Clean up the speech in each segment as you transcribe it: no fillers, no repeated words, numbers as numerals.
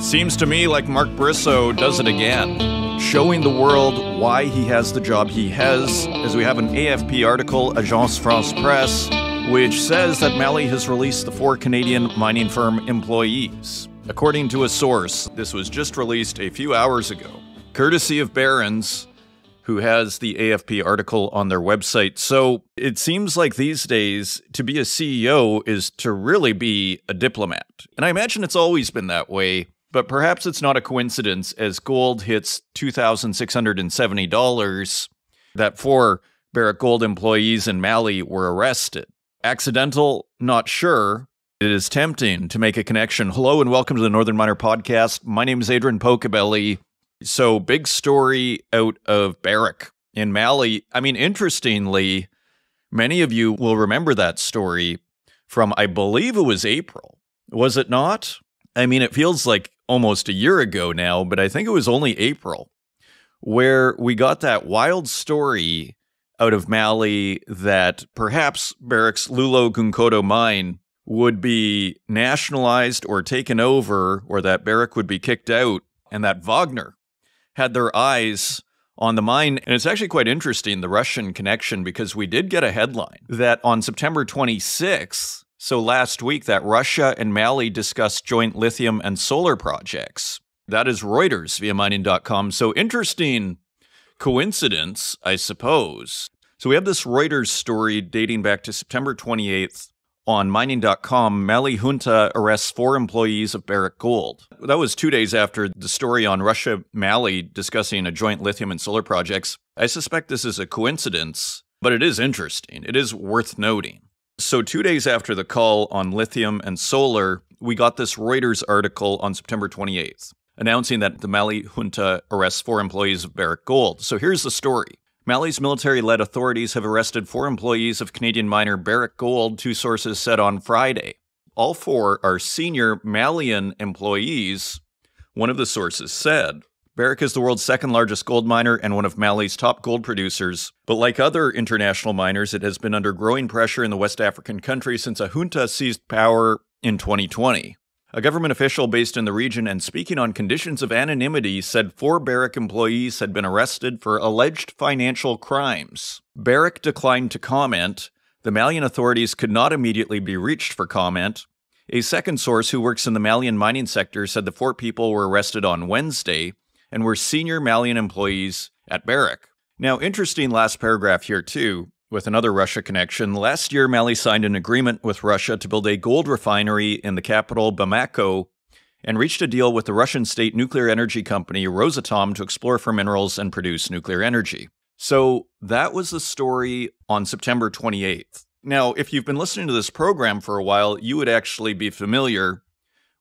Seems to me like Mark Brisso does it again, showing the world why he has the job he has, as we have an AFP article, Agence France Presse, which says that Milei has released the 4 Canadian mining firm employees. According to a source, this was just released a few hours ago, courtesy of Barron's, who has the AFP article on their website. So it seems like these days, to be a CEO is to really be a diplomat. And I imagine it's always been that way, but perhaps it's not a coincidence as gold hits $2,670 that 4 Barrick Gold employees in Mali were arrested. Accidental? Not sure. It is tempting to make a connection. Hello and welcome to the Northern Miner Podcast. My name is Adrian Pocobelli. So, big story out of Barrick in Mali. I mean, interestingly, many of you will remember that story from, I believe it was April. Was it not? I mean, it feels like almost a year ago now, but I think it was only April, where we got that wild story out of Mali that perhaps Barrick's Loulo-Gounkoto mine would be nationalized or taken over, or that Barrick would be kicked out, and that Wagner had their eyes on the mine. And it's actually quite interesting, the Russian connection, because we did get a headline that on September 26th, so last week, that Russia and Mali discussed joint lithium and solar projects. That is Reuters via mining.com. So interesting coincidence, I suppose. So we have this Reuters story dating back to September 28th. On mining.com, Mali junta arrests 4 employees of Barrick Gold. That was 2 days after the story on Russia-Mali discussing a joint lithium and solar projects. I suspect this is a coincidence, but it is interesting. It is worth noting. So 2 days after the call on lithium and solar, we got this Reuters article on September 28th, announcing that the Mali junta arrests 4 employees of Barrick Gold. So here's the story. Mali's military-led authorities have arrested 4 employees of Canadian miner Barrick Gold, 2 sources said on Friday. All 4 are senior Malian employees, one of the sources said. Barrick is the world's 2nd largest gold miner and one of Mali's top gold producers, but like other international miners, it has been under growing pressure in the West African country since a junta seized power in 2020. A government official based in the region and speaking on conditions of anonymity said 4 Barrick employees had been arrested for alleged financial crimes. Barrick declined to comment. The Malian authorities could not immediately be reached for comment. A second source who works in the Malian mining sector said the 4 people were arrested on Wednesday and were senior Malian employees at Barrick. Now, interesting last paragraph here too. With another Russia connection, last year Mali signed an agreement with Russia to build a gold refinery in the capital Bamako and reached a deal with the Russian state nuclear energy company Rosatom to explore for minerals and produce nuclear energy. So that was the story on September 28th. Now, if you've been listening to this program for a while, you would actually be familiar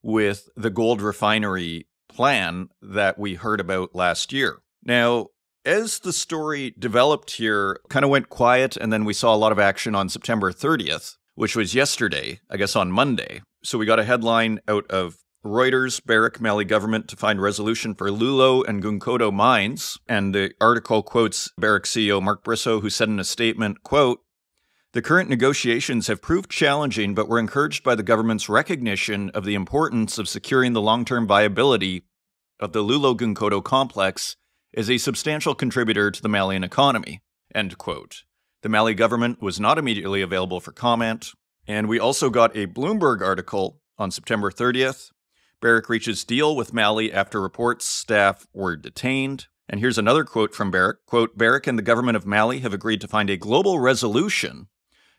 with the gold refinery plan that we heard about last year. Now, as the story developed here, kind of went quiet, and then we saw a lot of action on September 30th, which was yesterday, I guess on Monday. So we got a headline out of Reuters, Barrick Mali government to find resolution for Loulo and Gounkoto mines. And the article quotes Barrick CEO Mark Brisso, who said in a statement, quote, "The current negotiations have proved challenging, but we're encouraged by the government's recognition of the importance of securing the long-term viability of the Loulo-Gounkoto complex is a substantial contributor to the Malian economy," end quote. The Mali government was not immediately available for comment. And we also got a Bloomberg article on September 30th. Barrick reaches deal with Mali after reports staff were detained. And here's another quote from Barrick. Quote, "Barrick and the government of Mali have agreed to find a global resolution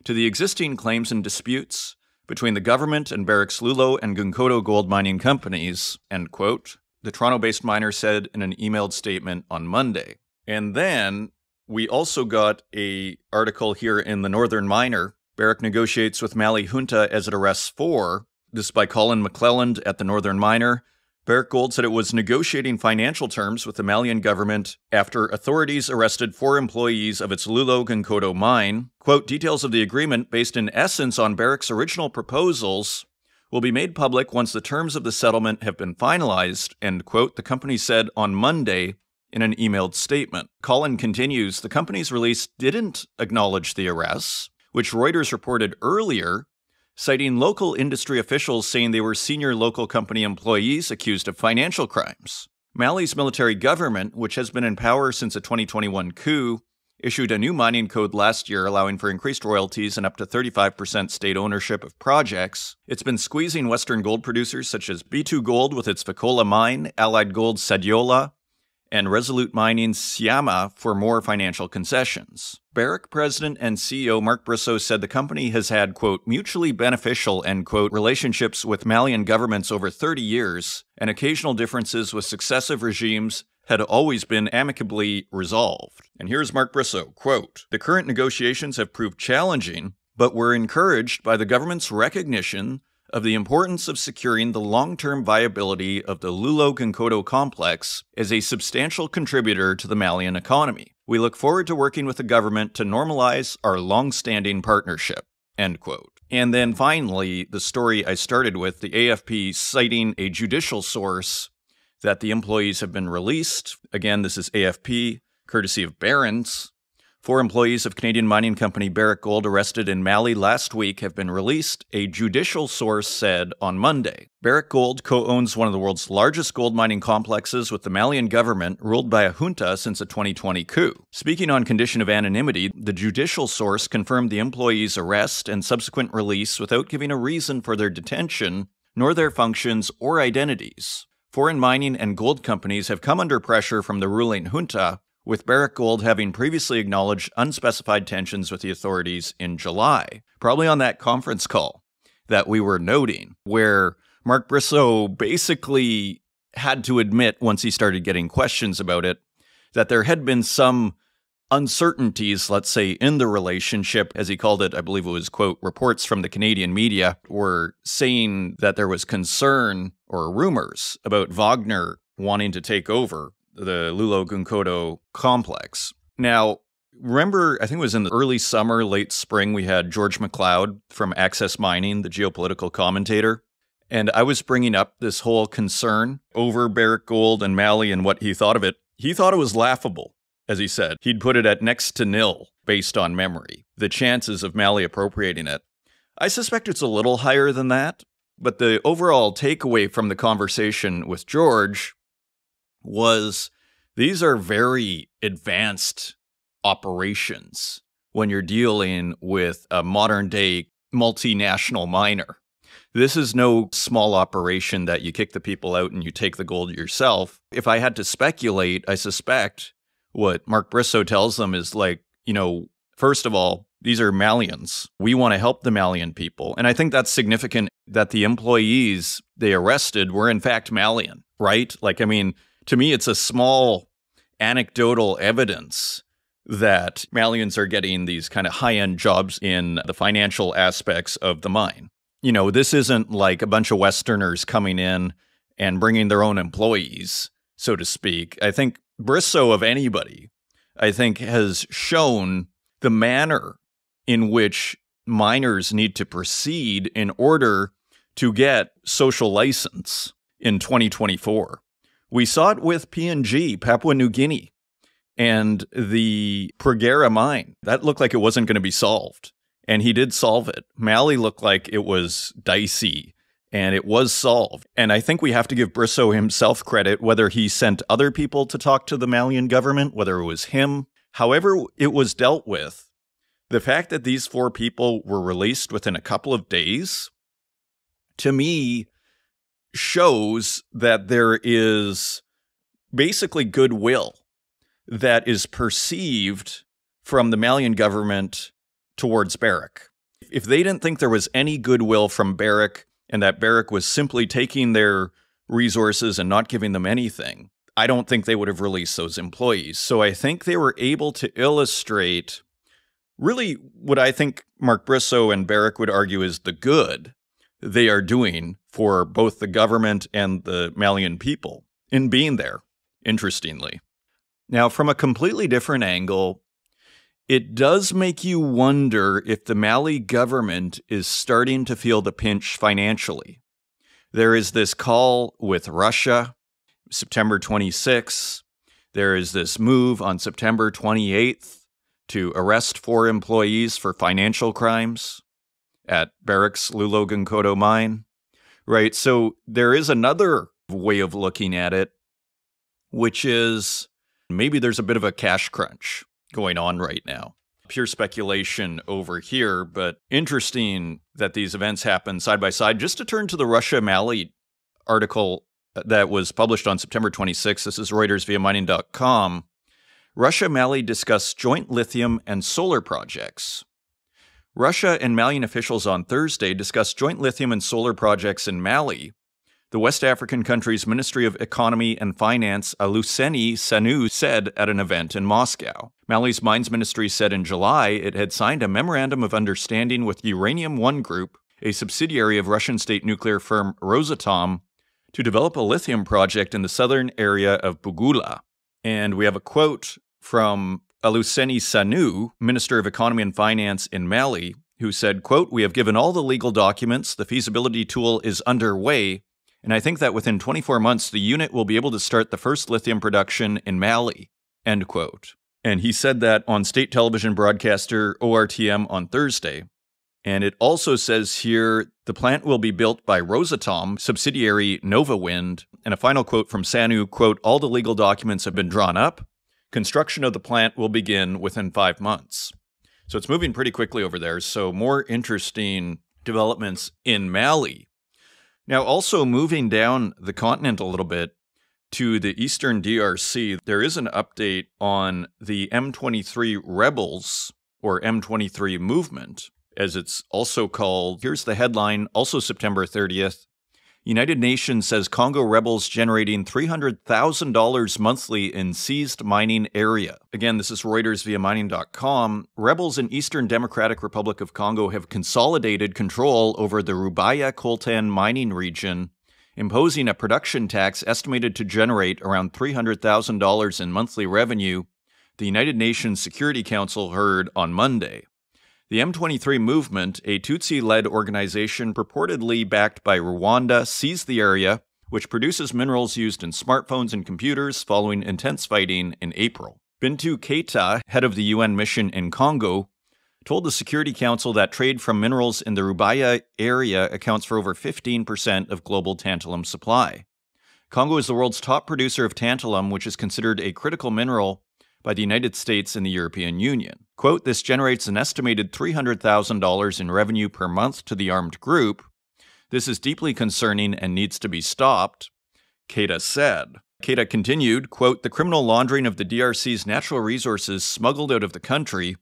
to the existing claims and disputes between the government and Barrick's Loulo and Gounkoto gold mining companies," end quote. The Toronto-based miner said in an emailed statement on Monday. And then we also got an article here in the Northern Miner. Barrick negotiates with Mali junta as it arrests 4. This is by Colin McClelland at the Northern Miner. Barrick Gold said it was negotiating financial terms with the Malian government after authorities arrested 4 employees of its Loulo-Gounkoto mine. Quote, "Details of the agreement, based in essence on Barrick's original proposals, will be made public once the terms of the settlement have been finalized," end quote, the company said on Monday in an emailed statement. Colin continues, "The company's release didn't acknowledge the arrests, which Reuters reported earlier citing local industry officials saying they were senior local company employees accused of financial crimes. Mali's military government, which has been in power since a 2021 coup, issued a new mining code last year allowing for increased royalties and up to 35% state ownership of projects. It's been squeezing Western gold producers such as B2 Gold with its Fekola mine, Allied Gold's Sadiola, and Resolute Mining's Syama for more financial concessions. Barrick President and CEO Mark Bristow said the company has had, quote, mutually beneficial, end quote, relationships with Malian governments over 30 years, and occasional differences with successive regimes had always been amicably resolved. And here's Mark Bristow, quote, the current negotiations have proved challenging, but we're encouraged by the government's recognition of the importance of securing the long-term viability of the Loulo-Gounkoto complex as a substantial contributor to the Malian economy. We look forward to working with the government to normalize our long-standing partnership, end quote. And then finally, the story I started with, the AFP citing a judicial source that the employees have been released. Again, this is AFP, courtesy of Barron's. 4 employees of Canadian mining company Barrick Gold arrested in Mali last week have been released, a judicial source said on Monday. Barrick Gold co-owns one of the world's largest gold mining complexes with the Malian government, ruled by a junta since a 2020 coup. Speaking on condition of anonymity, the judicial source confirmed the employees' arrest and subsequent release without giving a reason for their detention, nor their functions or identities. Foreign mining and gold companies have come under pressure from the ruling junta, with Barrick Gold having previously acknowledged unspecified tensions with the authorities in July. Probably on that conference call that we were noting, where Mark Bristow basically had to admit, once he started getting questions about it, that there had been some uncertainties, let's say, in the relationship, as he called it. I believe it was, quote, reports from the Canadian media were saying that there was concern or rumors about Wagner wanting to take over the Loulo-Gounkoto complex. Now, remember, I think it was in the early summer, late spring, we had George McLeod from Access Mining, the geopolitical commentator, and I was bringing up this whole concern over Barrick Gold and Mali and what he thought of it. He thought it was laughable, as he said. He'd put it at next to nil, based on memory, the chances of Mali appropriating it. I suspect it's a little higher than that, but the overall takeaway from the conversation with George was these are very advanced operations when you're dealing with a modern-day multinational miner. This is no small operation that you kick the people out and you take the gold yourself. If I had to speculate, I suspect what Mark Bristow tells them is like, first of all, these are Malians. We want to help the Malian people. And I think that's significant that the employees they arrested were in fact Malian, right? To me, it's a small anecdotal evidence that Malians are getting these kind of high-end jobs in the financial aspects of the mine. This isn't like a bunch of Westerners coming in and bringing their own employees, so to speak. I think Bristow, of anybody, has shown the manner in which miners need to proceed in order to get social license in 2024. We saw it with PNG, Papua New Guinea, and the Porgera mine. That looked like it wasn't going to be solved, and he did solve it. Mali looked like it was dicey, and it was solved. And I think we have to give Bristow himself credit, whether he sent other people to talk to the Malian government, whether it was him, however it was dealt with. The fact that these 4 people were released within a couple of days, to me, shows that there is basically goodwill that is perceived from the Malian government towards Barrick. If they didn't think there was any goodwill from Barrick and that Barrick was simply taking their resources and not giving them anything, I don't think they would have released those employees. So I think they were able to illustrate really what I think Mark Bristow and Barrick would argue is the good they are doing for both the government and the Malian people in being there, interestingly. Now, from a completely different angle, it does make you wonder if the Mali government is starting to feel the pinch financially. There is this call with Russia, September 26th. There is this move on September 28th to arrest 4 employees for financial crimes. at Barrick's Loulo-Gounkoto mine, right? So there is another way of looking at it, which is maybe there's a bit of a cash crunch going on right now. Pure speculation over here, but interesting that these events happen side by side. Just to turn to the Russia-Mali article that was published on September 26th, this is Reuters via mining.com. Russia-Mali discuss joint lithium and solar projects. Russia and Malian officials on Thursday discussed joint lithium and solar projects in Mali. The West African country's Ministry of Economy and Finance, Aluseni Sanu, said at an event in Moscow. Mali's Mines Ministry said in July it had signed a memorandum of understanding with Uranium One Group, a subsidiary of Russian state nuclear firm Rosatom, to develop a lithium project in the southern area of Bugula. And we have a quote from Aluseni Sanu, Minister of Economy and Finance in Mali, who said, quote, "We have given all the legal documents, the feasibility tool is underway, and I think that within 24 months the unit will be able to start the first lithium production in Mali," end quote. And he said that on state television broadcaster ORTM on Thursday. And it also says here, the plant will be built by Rosatom, subsidiary Nova Wind. And a final quote from Sanu, quote, "All the legal documents have been drawn up. Construction of the plant will begin within 5 months." So it's moving pretty quickly over there. So more interesting developments in Mali. Now, also moving down the continent a little bit to the eastern DRC, there is an update on the M23 rebels, or M23 movement, as it's also called. Here's the headline, also September 30th. United Nations says Congo rebels generating $300,000 monthly in seized mining area. Again, this is Reuters via mining.com. Rebels in Eastern Democratic Republic of Congo have consolidated control over the Rubaya coltan mining region, imposing a production tax estimated to generate around $300,000 in monthly revenue, the United Nations Security Council heard on Monday. The M23 movement, a Tutsi-led organization purportedly backed by Rwanda, seized the area, which produces minerals used in smartphones and computers, following intense fighting in April. Bintou Keita, head of the UN mission in Congo, told the Security Council that trade from minerals in the Rubaya area accounts for over 15% of global tantalum supply. Congo is the world's top producer of tantalum, which is considered a critical mineral by the United States and the European Union. Quote, "This generates an estimated $300,000 in revenue per month to the armed group. This is deeply concerning and needs to be stopped," Keita said. Keita continued, quote, "The criminal laundering of the DRC's natural resources smuggled out of the country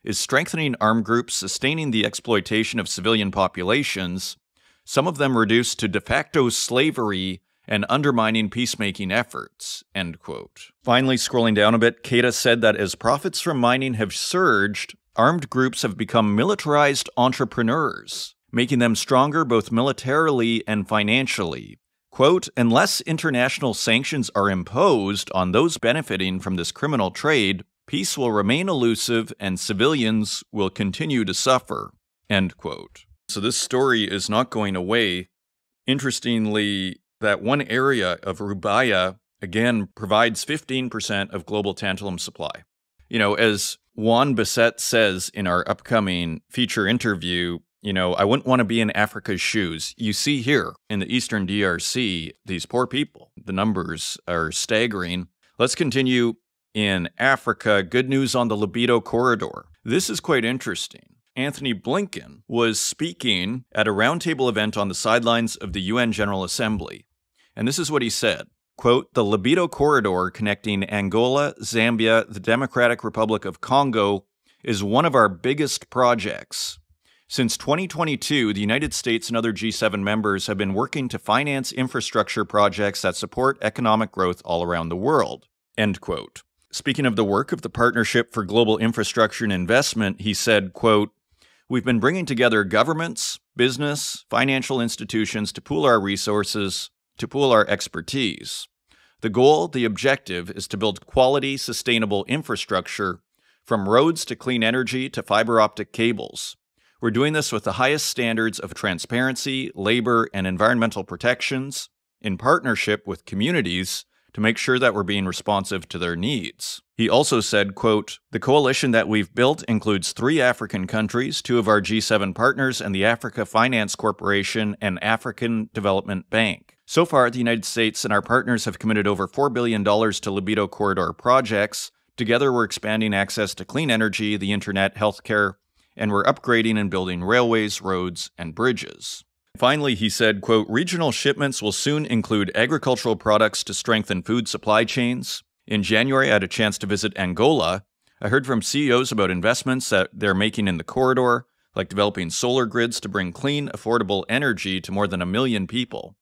is strengthening armed groups, sustaining the exploitation of civilian populations, some of them reduced to de facto slavery, and undermining peacemaking efforts," end quote. Finally, scrolling down a bit, Keita said that as profits from mining have surged, armed groups have become militarized entrepreneurs, making them stronger both militarily and financially. Quote, "Unless international sanctions are imposed on those benefiting from this criminal trade, peace will remain elusive and civilians will continue to suffer," end quote. So this story is not going away. Interestingly, that one area of Rubaya, again, provides 15% of global tantalum supply. You know, as Juan Biset says in our upcoming feature interview, I wouldn't want to be in Africa's shoes. You see here in the eastern DRC, these poor people, the numbers are staggering. Let's continue in Africa. Good news on the Libido corridor. This is quite interesting. Anthony Blinken was speaking at a roundtable event on the sidelines of the UN General Assembly. And this is what he said, quote, "The Libido corridor connecting Angola, Zambia, the Democratic Republic of Congo is one of our biggest projects. Since 2022, the United States and other G7 members have been working to finance infrastructure projects that support economic growth all around the world," end quote. Speaking of the work of the Partnership for Global Infrastructure and Investment, he said, quote, "We've been bringing together governments, business, financial institutions to pool our resources, to pool our expertise. The goal, the objective, is to build quality, sustainable infrastructure from roads to clean energy to fiber optic cables. We're doing this with the highest standards of transparency, labor, and environmental protections, in partnership with communities to make sure that we're being responsive to their needs. He also said, quote, "The coalition that we've built includes 3 African countries, 2 of our G7 partners, and the Africa Finance Corporation and African Development Bank. So far, the United States and our partners have committed over $4 billion to libido corridor projects. Together, we're expanding access to clean energy, the internet, healthcare, and we're upgrading and building railways, roads, and bridges." Finally, he said, quote, "Regional shipments will soon include agricultural products to strengthen food supply chains. In January, I had a chance to visit Angola. I heard from CEOs about investments that they're making in the corridor, like developing solar grids to bring clean, affordable energy to more than 1 million people.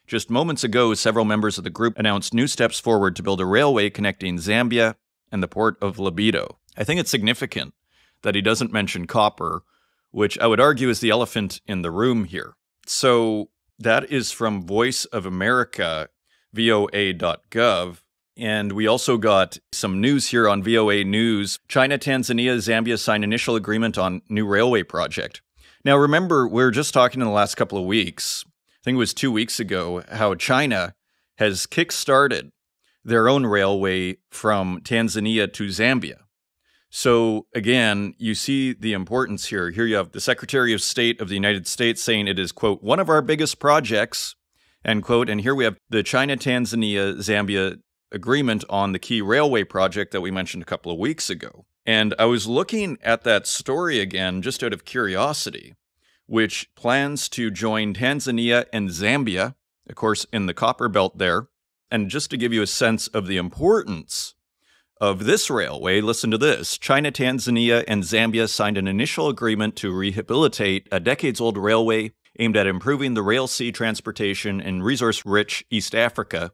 Just moments ago, several members of the group announced new steps forward to build a railway connecting Zambia and the port of Libido." I think it's significant that he doesn't mention copper, which I would argue is the elephant in the room here. So that is from Voice of America, voa.gov. And we also got some news here on VOA News. China, Tanzania, Zambia sign initial agreement on new railway project. Now, remember, we were just talking in the last couple of weeks, I think it was 2 weeks ago, how China has kick-started their own railway from Tanzania to Zambia. So again, you see the importance here. Here you have the Secretary of State of the United States saying it is, quote, "one of our biggest projects," end quote. And here we have the China, Tanzania, Zambia agreement on the key railway project that we mentioned a couple of weeks ago. And I was looking at that story again, just out of curiosity, which plans to join Tanzania and Zambia, of course, in the copper belt there. And just to give you a sense of the importance of this railway, listen to this. China, Tanzania, and Zambia signed an initial agreement to rehabilitate a decades-old railway aimed at improving the rail sea transportation in resource-rich East Africa,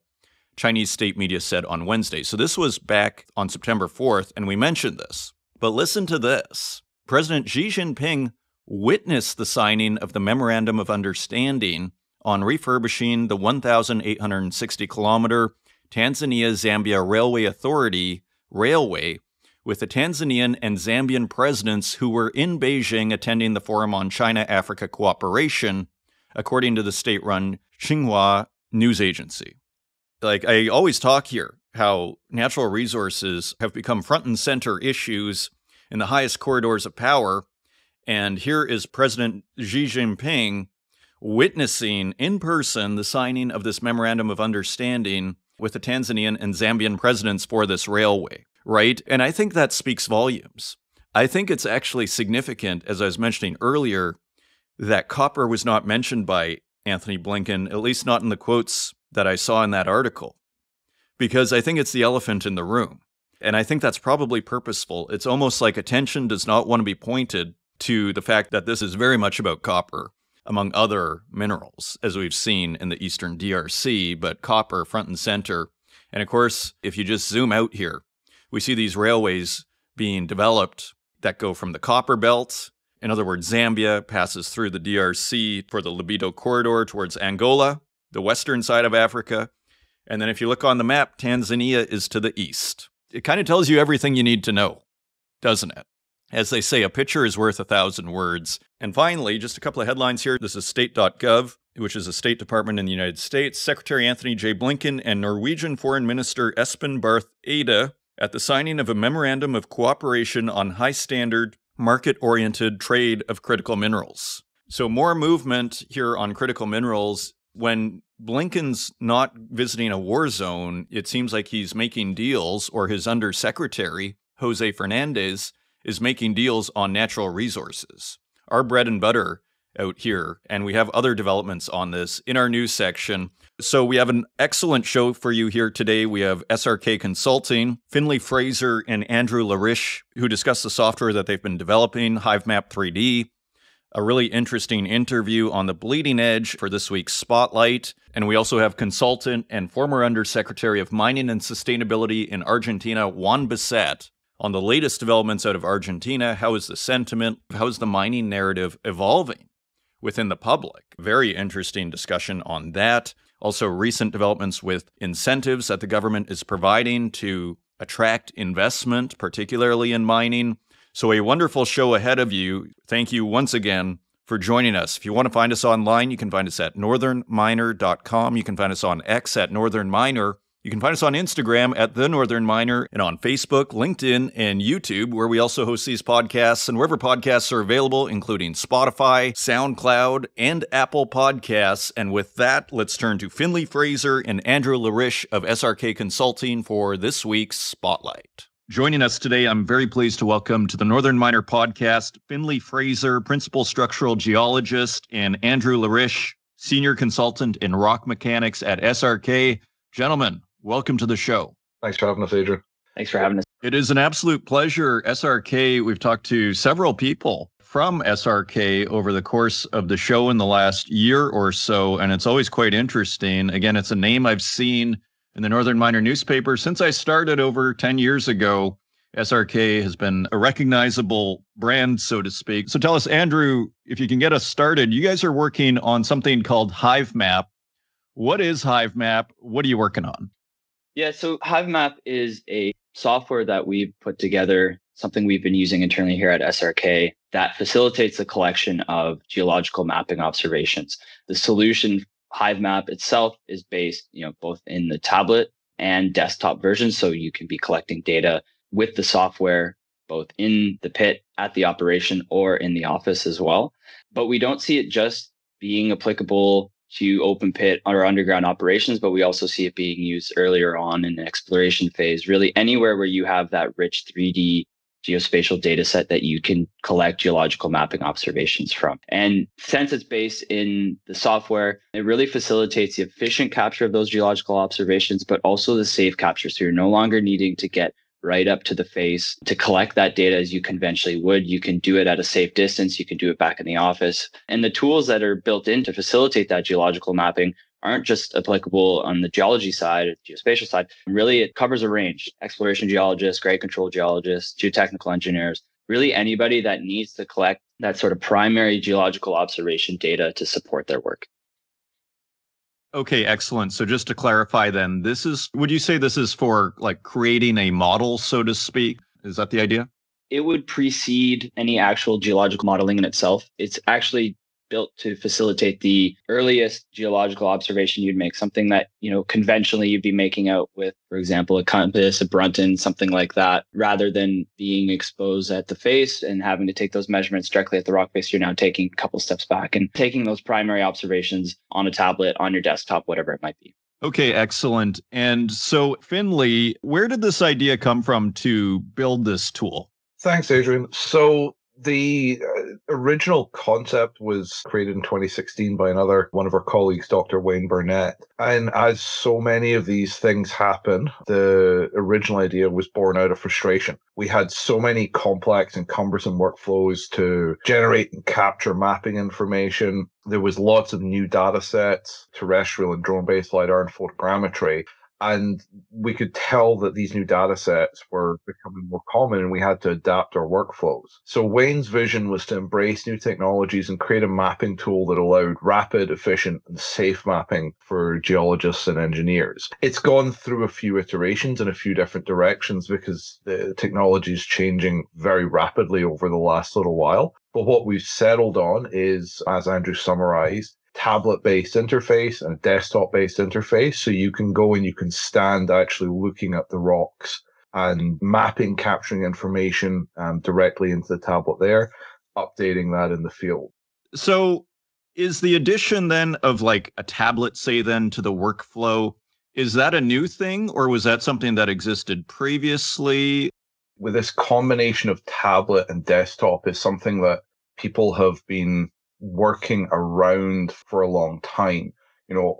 Chinese state media said on Wednesday. So this was back on September 4th, and we mentioned this. But listen to this. President Xi Jinping witnessed the signing of the Memorandum of Understanding on refurbishing the 1,860-kilometer Tanzania-Zambia Railway Authority railway with the Tanzanian and Zambian presidents who were in Beijing attending the Forum on China-Africa Cooperation, according to the state-run Xinhua news agency. Like, I always talk here how natural resources have become front and center issues in the highest corridors of power, and here is President Xi Jinping witnessing in person the signing of this Memorandum of Understanding with the Tanzanian and Zambian presidents for this railway, right? And I think that speaks volumes. I think it's actually significant, as I was mentioning earlier, that copper was not mentioned by Anthony Blinken, at least not in the quotes that I saw in that article, because I think it's the elephant in the room. And I think that's probably purposeful. It's almost like attention does not want to be pointed to the fact that this is very much about copper, among other minerals, as we've seen in the eastern DRC, but copper front and center. And of course, if you just zoom out here, we see these railways being developed that go from the copper belt. In other words, Zambia passes through the DRC for the Libido corridor towards Angola, the western side of Africa. And then if you look on the map, Tanzania is to the east. It kind of tells you everything you need to know, doesn't it? As they say, a picture is worth 1,000 words. And finally, just a couple of headlines here. This is state.gov, which is a State Department in the United States. Secretary Anthony J. Blinken and Norwegian Foreign Minister Espen Barth Eide at the signing of a memorandum of cooperation on high-standard, market-oriented trade of critical minerals. So more movement here on critical minerals. When Blinken's not visiting a war zone, it seems like he's making deals, or his undersecretary, Jose Fernandez, is making deals on natural resources. Our bread and butter out here, and we have other developments on this in our news section. So we have an excellent show for you here today. We have SRK Consulting, Finley Fraser and Andrew Larish, who discuss the software that they've been developing, HiveMap 3D. A really interesting interview on the bleeding edge for this week's Spotlight. And we also have consultant and former Undersecretary of Mining and Sustainability in Argentina, Juan Biset, on the latest developments out of Argentina. How is the sentiment? How is the mining narrative evolving within the public? Very interesting discussion on that. Also, recent developments with incentives that the government is providing to attract investment, particularly in mining. So a wonderful show ahead of you. Thank you once again for joining us. If you want to find us online, you can find us at northernminer.com. You can find us on X at northernminer, You can find us on Instagram at The Northern Miner and on Facebook, LinkedIn, and YouTube, where we also host these podcasts and wherever podcasts are available, including Spotify, SoundCloud, and Apple Podcasts. And with that, let's turn to Finley Fraser and Andrew Larish of SRK Consulting for this week's Spotlight. Joining us today, I'm very pleased to welcome to the Northern Miner podcast, Finley Fraser, Principal Structural Geologist, and Andrew Larish, Senior Consultant in Rock Mechanics at SRK. Gentlemen, welcome to the show. Thanks for having us, Adrian. Thanks for having us. It is an absolute pleasure. SRK, we've talked to several people from SRK over the course of the show in the last year or so, and it's always quite interesting. Again, it's a name I've seen in the Northern Miner newspaper since I started over 10 years ago. SRK has been a recognizable brand, so to speak. So tell us, Andrew, if you can get us started, you guys are working on something called HiveMap. What is HiveMap? What are you working on? Yeah, so HiveMap is a software that we've put together, something we've been using internally here at SRK that facilitates the collection of geological mapping observations. The solution, HiveMap itself, is based, both in the tablet and desktop versions, so you can be collecting data with the software, both in the pit, at the operation, or in the office as well. But we don't see it just being applicable to open pit or underground operations, but we also see it being used earlier on in the exploration phase, really anywhere where you have that rich 3D geospatial data set that you can collect geological mapping observations from. And since it's based in the software, it really facilitates the efficient capture of those geological observations, but also the safe capture. So you're no longer needing to get right up to the face to collect that data as you conventionally would. You can do it at a safe distance. You can do it back in the office. And the tools that are built in to facilitate that geological mapping aren't just applicable on the geology side, or the geospatial side. Really, it covers a range: exploration geologists, grade control geologists, geotechnical engineers, really anybody that needs to collect that sort of primary geological observation data to support their work. Okay, excellent. So just to clarify then, would you say this is for like creating a model, so to speak? Is that the idea? It would precede any actual geological modeling in itself. It's actually built to facilitate the earliest geological observation you'd make, something that, conventionally you'd be making out with, for example, a compass, a Brunton, something like that, rather than being exposed at the face and having to take those measurements directly at the rock face. You're now taking a couple steps back and taking those primary observations on a tablet, on your desktop, whatever it might be. Okay, excellent. And so, Finley, where did this idea come from to build this tool? Thanks, Adrian. So the original concept was created in 2016 by one of our colleagues, Dr. Wayne Burnett. And as so many of these things happen, the original idea was born out of frustration. We had so many complex and cumbersome workflows to generate and capture mapping information. There was lots of new data sets, terrestrial and drone-based LiDAR and photogrammetry. And we could tell that these new data sets were becoming more common and we had to adapt our workflows. So Wayne's vision was to embrace new technologies and create a mapping tool that allowed rapid, efficient, and safe mapping for geologists and engineers. It's gone through a few iterations in a few different directions because the technology is changing very rapidly over the last little while. But what we've settled on is, as Andrew summarized, tablet-based interface and a desktop-based interface. So you can go and you can stand actually looking at the rocks and mapping, capturing information directly into the tablet there, updating that in the field. So is the addition then of like a tablet, say then, to the workflow, is that a new thing or was that something that existed previously? With this combination of tablet and desktop is something that people have been working around for a long time.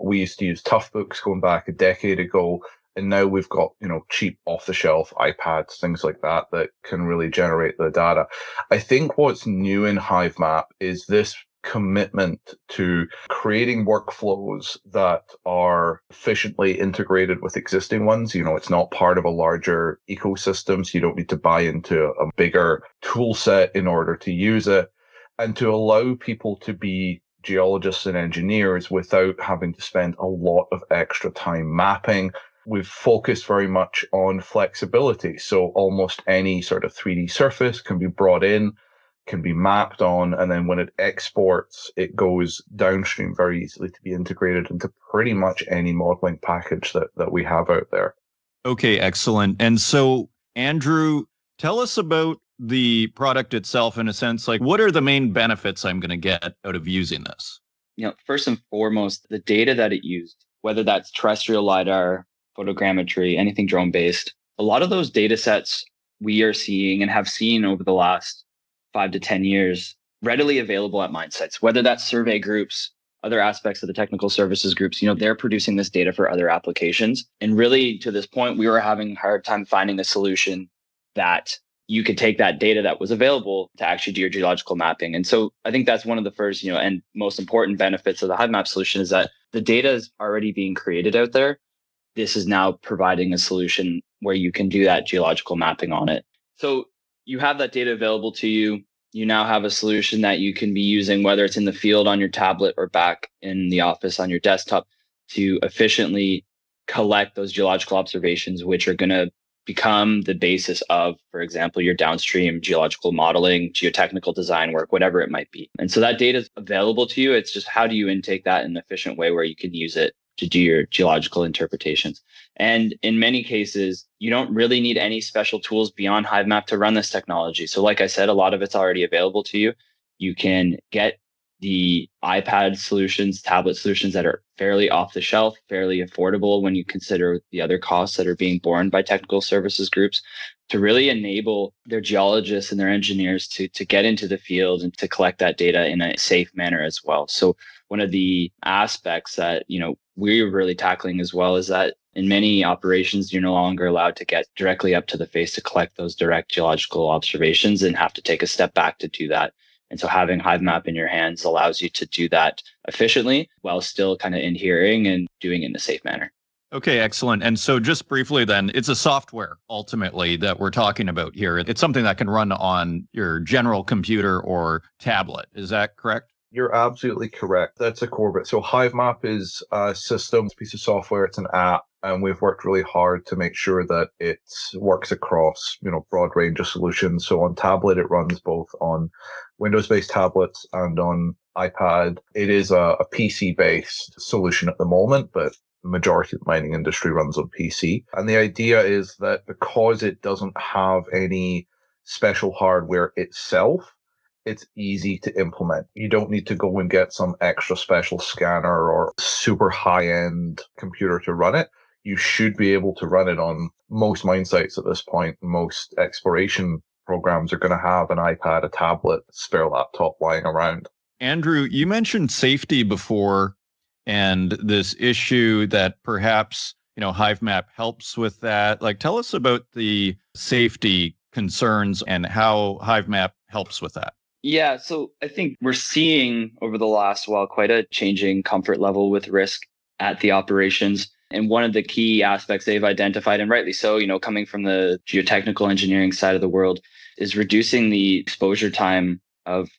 We used to use Toughbooks going back a decade ago, and now we've got, cheap off-the-shelf iPads, things like that can really generate the data. I think what's new in HiveMap is this commitment to creating workflows that are efficiently integrated with existing ones. It's not part of a larger ecosystem, so you don't need to buy into a bigger tool set in order to use it. And to allow people to be geologists and engineers without having to spend a lot of extra time mapping. We've focused very much on flexibility. So almost any sort of 3D surface can be brought in can be mapped on, and then when it exports, it goes downstream very easily to be integrated into pretty much any modeling package that we have out there. Okay, excellent. And so, Andrew, tell us about the product itself in a sense. Like, what are the main benefits I'm going to get out of using this? First and foremost, the data that it used, whether that's terrestrial LiDAR, photogrammetry, anything drone based, a lot of those data sets we are seeing and have seen over the last 5 to 10 years readily available at mine sites, whether that's survey groups, other aspects of the technical services groups, they're producing this data for other applications. And really, to this point, we were having a hard time finding a solution that you could take that data that was available to actually do your geological mapping. And so I think that's one of the first, and most important benefits of the HiveMap solution is that the data is already being created out there. This is now providing a solution where you can do that geological mapping on it. So you have that data available to you. You now have a solution that you can be using, whether it's in the field on your tablet or back in the office on your desktop, to efficiently collect those geological observations, which are going to become the basis of, for example, your downstream geological modeling, geotechnical design work, whatever it might be. And so that data is available to you. It's just how do you intake that in an efficient way where you can use it to do your geological interpretations. And in many cases, you don't really need any special tools beyond HiveMap to run this technology. So like I said, a lot of it's already available to you. You can get the iPad solutions, tablet solutions that are fairly off the shelf, fairly affordable when you consider the other costs that are being borne by technical services groups, to really enable their geologists and their engineers to get into the field and to collect that data in a safe manner as well. So one of the aspects that, we're really tackling as well is that in many operations, you're no longer allowed to get directly up to the face to collect those direct geological observations and have to take a step back to do that. And so having HiveMap in your hands allows you to do that efficiently while still kind of adhering and doing it in a safe manner. Okay, excellent. And so just briefly then, it's a software ultimately that we're talking about here. It's something that can run on your general computer or tablet. Is that correct? You're absolutely correct. That's a core bit. So HiveMap is a system, it's a piece of software, it's an app, and we've worked really hard to make sure that it works across, broad range of solutions. So on tablet, it runs both on Windows-based tablets and on iPad. It is a PC-based solution at the moment, but the majority of the mining industry runs on PC. And the idea is that because it doesn't have any special hardware itself, it's easy to implement. You don't need to go and get some extra special scanner or super high-end computer to run it. You should be able to run it on most mine sites at this point. Most exploration programs are going to have an iPad, a tablet, a spare laptop lying around. Andrew, you mentioned safety before and this issue that perhaps, HiveMap helps with that. Like, tell us about the safety concerns and how HiveMap helps with that. Yeah, so I think we're seeing over the last while quite a changing comfort level with risk at the operations. And one of the key aspects they've identified, and rightly so, coming from the geotechnical engineering side of the world, is reducing the exposure time of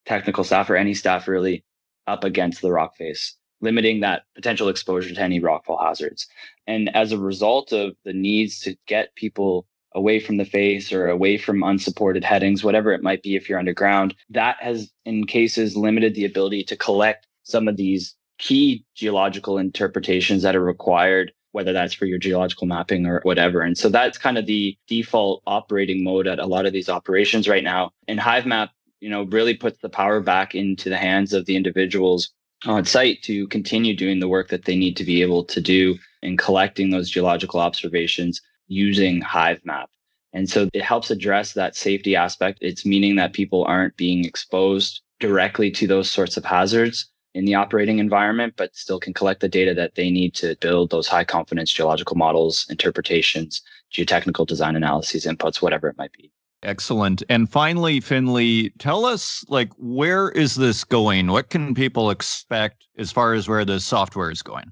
technical staff or any staff really up against the rock face, limiting that potential exposure to any rockfall hazards. And as a result of the needs to get people away from the face or away from unsupported headings, whatever it might be if you're underground, that has in cases limited the ability to collect some of these key geological interpretations that are required, whether that's for your geological mapping or whatever. And so that's kind of the default operating mode at a lot of these operations right now. And HiveMap, really puts the power back into the hands of the individuals on site to continue doing the work that they need to be able to do in collecting those geological observations using HiveMap. And so it helps address that safety aspect. It's meaning that people aren't being exposed directly to those sorts of hazards in the operating environment, but still can collect the data that they need to build those high confidence geological models, interpretations, geotechnical design analyses, inputs, whatever it might be. Excellent. And finally, Finley, tell us, where is this going? What can people expect as far as where the software is going?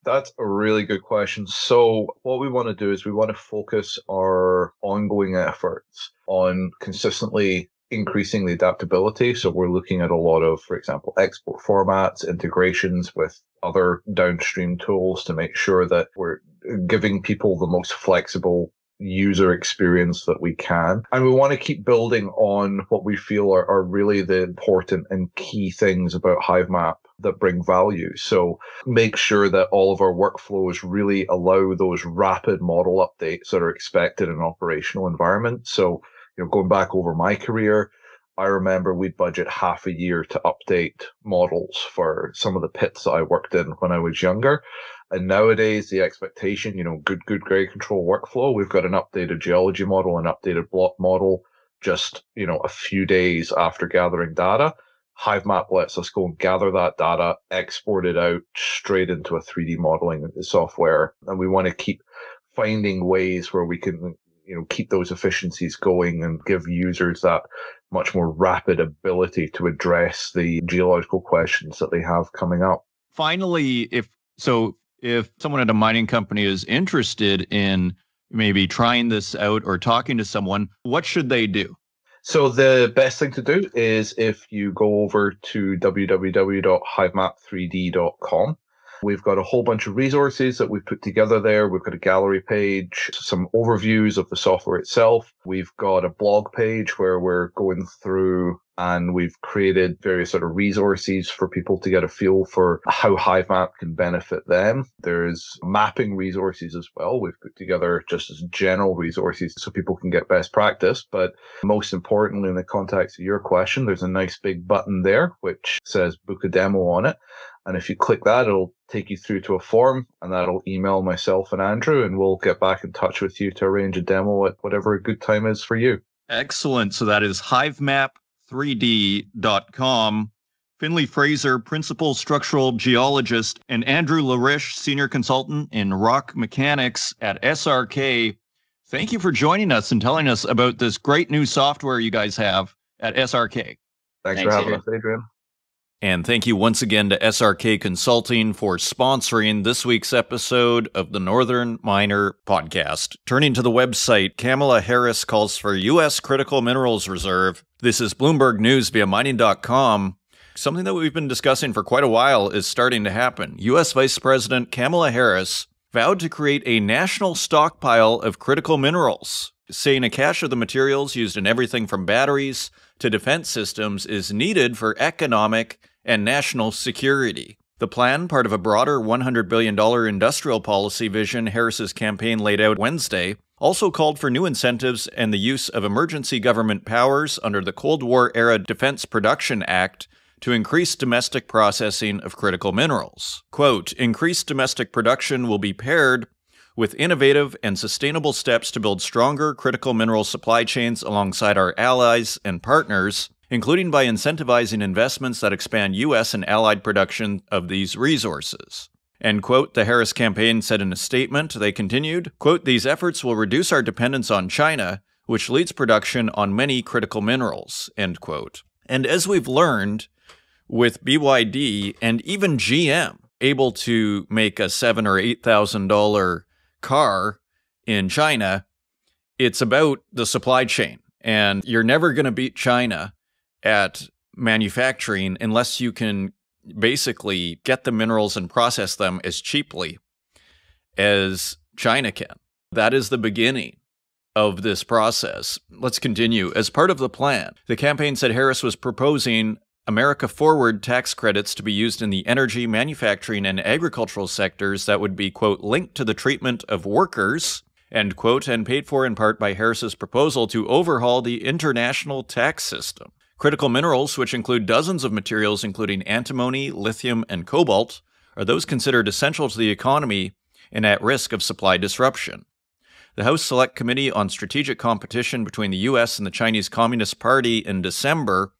That's a really good question. So what we want to do is we want to focus our ongoing efforts on consistently increasing the adaptability. So we're looking at a lot of, for example, export formats, integrations with other downstream tools to make sure that we're giving people the most flexible user experience that we can. And we want to keep building on what we feel are really the important and key things about HiveMap that bring value. So make sure that all of our workflows really allow those rapid model updates that are expected in an operational environment. So, going back over my career, I remember we'd budget half a year to update models for some of the pits that I worked in when I was younger. And nowadays, the expectation, good grade control workflow, we've got an updated geology model, an updated block model, just, a few days after gathering data. HiveMap lets us go and gather that data, export it out straight into a 3D modeling software. And we want to keep finding ways where we can, keep those efficiencies going and give users that much more rapid ability to address the geological questions that they have coming up. Finally, if someone at a mining company is interested in maybe trying this out or talking to someone, what should they do? So the best thing to do is if you go over to www.hivemap3d.com. We've got a whole bunch of resources that we've put together there. We've got a gallery page, some overviews of the software itself. We've got a blog page where we're going through and we've created various sort of resources for people to get a feel for how HiveMap can benefit them. There's mapping resources as well. We've put together just as general resources so people can get best practice. But most importantly, in the context of your question, there's a nice big button there which says book a demo on it. And if you click that, it'll take you through to a form, and that'll email myself and Andrew, and we'll get back in touch with you to arrange a demo at whatever a good time is for you. Excellent. So that is hivemap3d.com. Finley Fraser, Principal Structural Geologist, and Andrew Larish, Senior Consultant in Rock Mechanics at SRK. Thank you for joining us and telling us about this great new software you guys have at SRK. Thanks for having us, Adrian. And thank you once again to SRK Consulting for sponsoring this week's episode of the Northern Miner Podcast. Turning to the website, Kamala Harris calls for U.S. critical minerals reserve. This is Bloomberg News via mining.com. Something that we've been discussing for quite a while is starting to happen. U.S. Vice President Kamala Harris vowed to create a national stockpile of critical minerals, saying a cache of the materials used in everything from batteries to defense systems is needed for economic and national security. The plan, part of a broader $100 billion industrial policy vision Harris's campaign laid out Wednesday, also called for new incentives and the use of emergency government powers under the Cold War-era Defense Production Act to increase domestic processing of critical minerals. Quote, increased domestic production will be paired with innovative and sustainable steps to build stronger critical mineral supply chains alongside our allies and partners, including by incentivizing investments that expand U.S. and allied production of these resources. End quote, the Harris campaign said in a statement. They continued, quote, these efforts will reduce our dependence on China, which leads production on many critical minerals, end quote. And as we've learned, with BYD and even GM able to make a $7,000 or $8,000 car in China, it's about the supply chain. And you're never going to beat China at manufacturing unless you can basically get the minerals and process them as cheaply as China can. That is the beginning of this process. Let's continue. As part of the plan, the campaign said Harris was proposing America Forward tax credits to be used in the energy, manufacturing, and agricultural sectors that would be, quote, linked to the treatment of workers, end quote, and paid for in part by Harris's proposal to overhaul the international tax system. Critical minerals, which include dozens of materials including antimony, lithium, and cobalt, are those considered essential to the economy and at risk of supply disruption. The House Select Committee on Strategic Competition between the U.S. and the Chinese Communist Party in December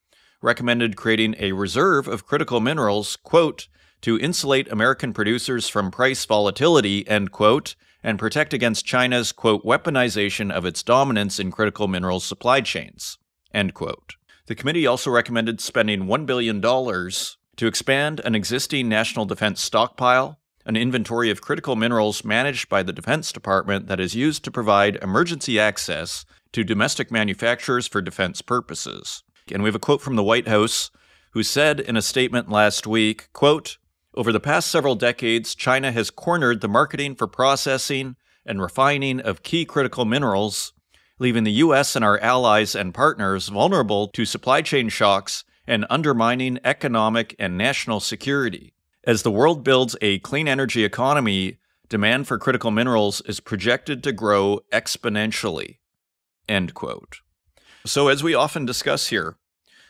recommended creating a reserve of critical minerals, quote, to insulate American producers from price volatility, end quote, and protect against China's, quote, weaponization of its dominance in critical minerals supply chains, end quote. The committee also recommended spending $1 billion to expand an existing national defense stockpile, an inventory of critical minerals managed by the Defense Department that is used to provide emergency access to domestic manufacturers for defense purposes. And we have a quote from the White House, who said in a statement last week, quote, over the past several decades, China has cornered the marketing for processing and refining of key critical minerals, leaving the U.S. and our allies and partners vulnerable to supply chain shocks and undermining economic and national security. As the world builds a clean energy economy, demand for critical minerals is projected to grow exponentially." End quote. So as we often discuss here,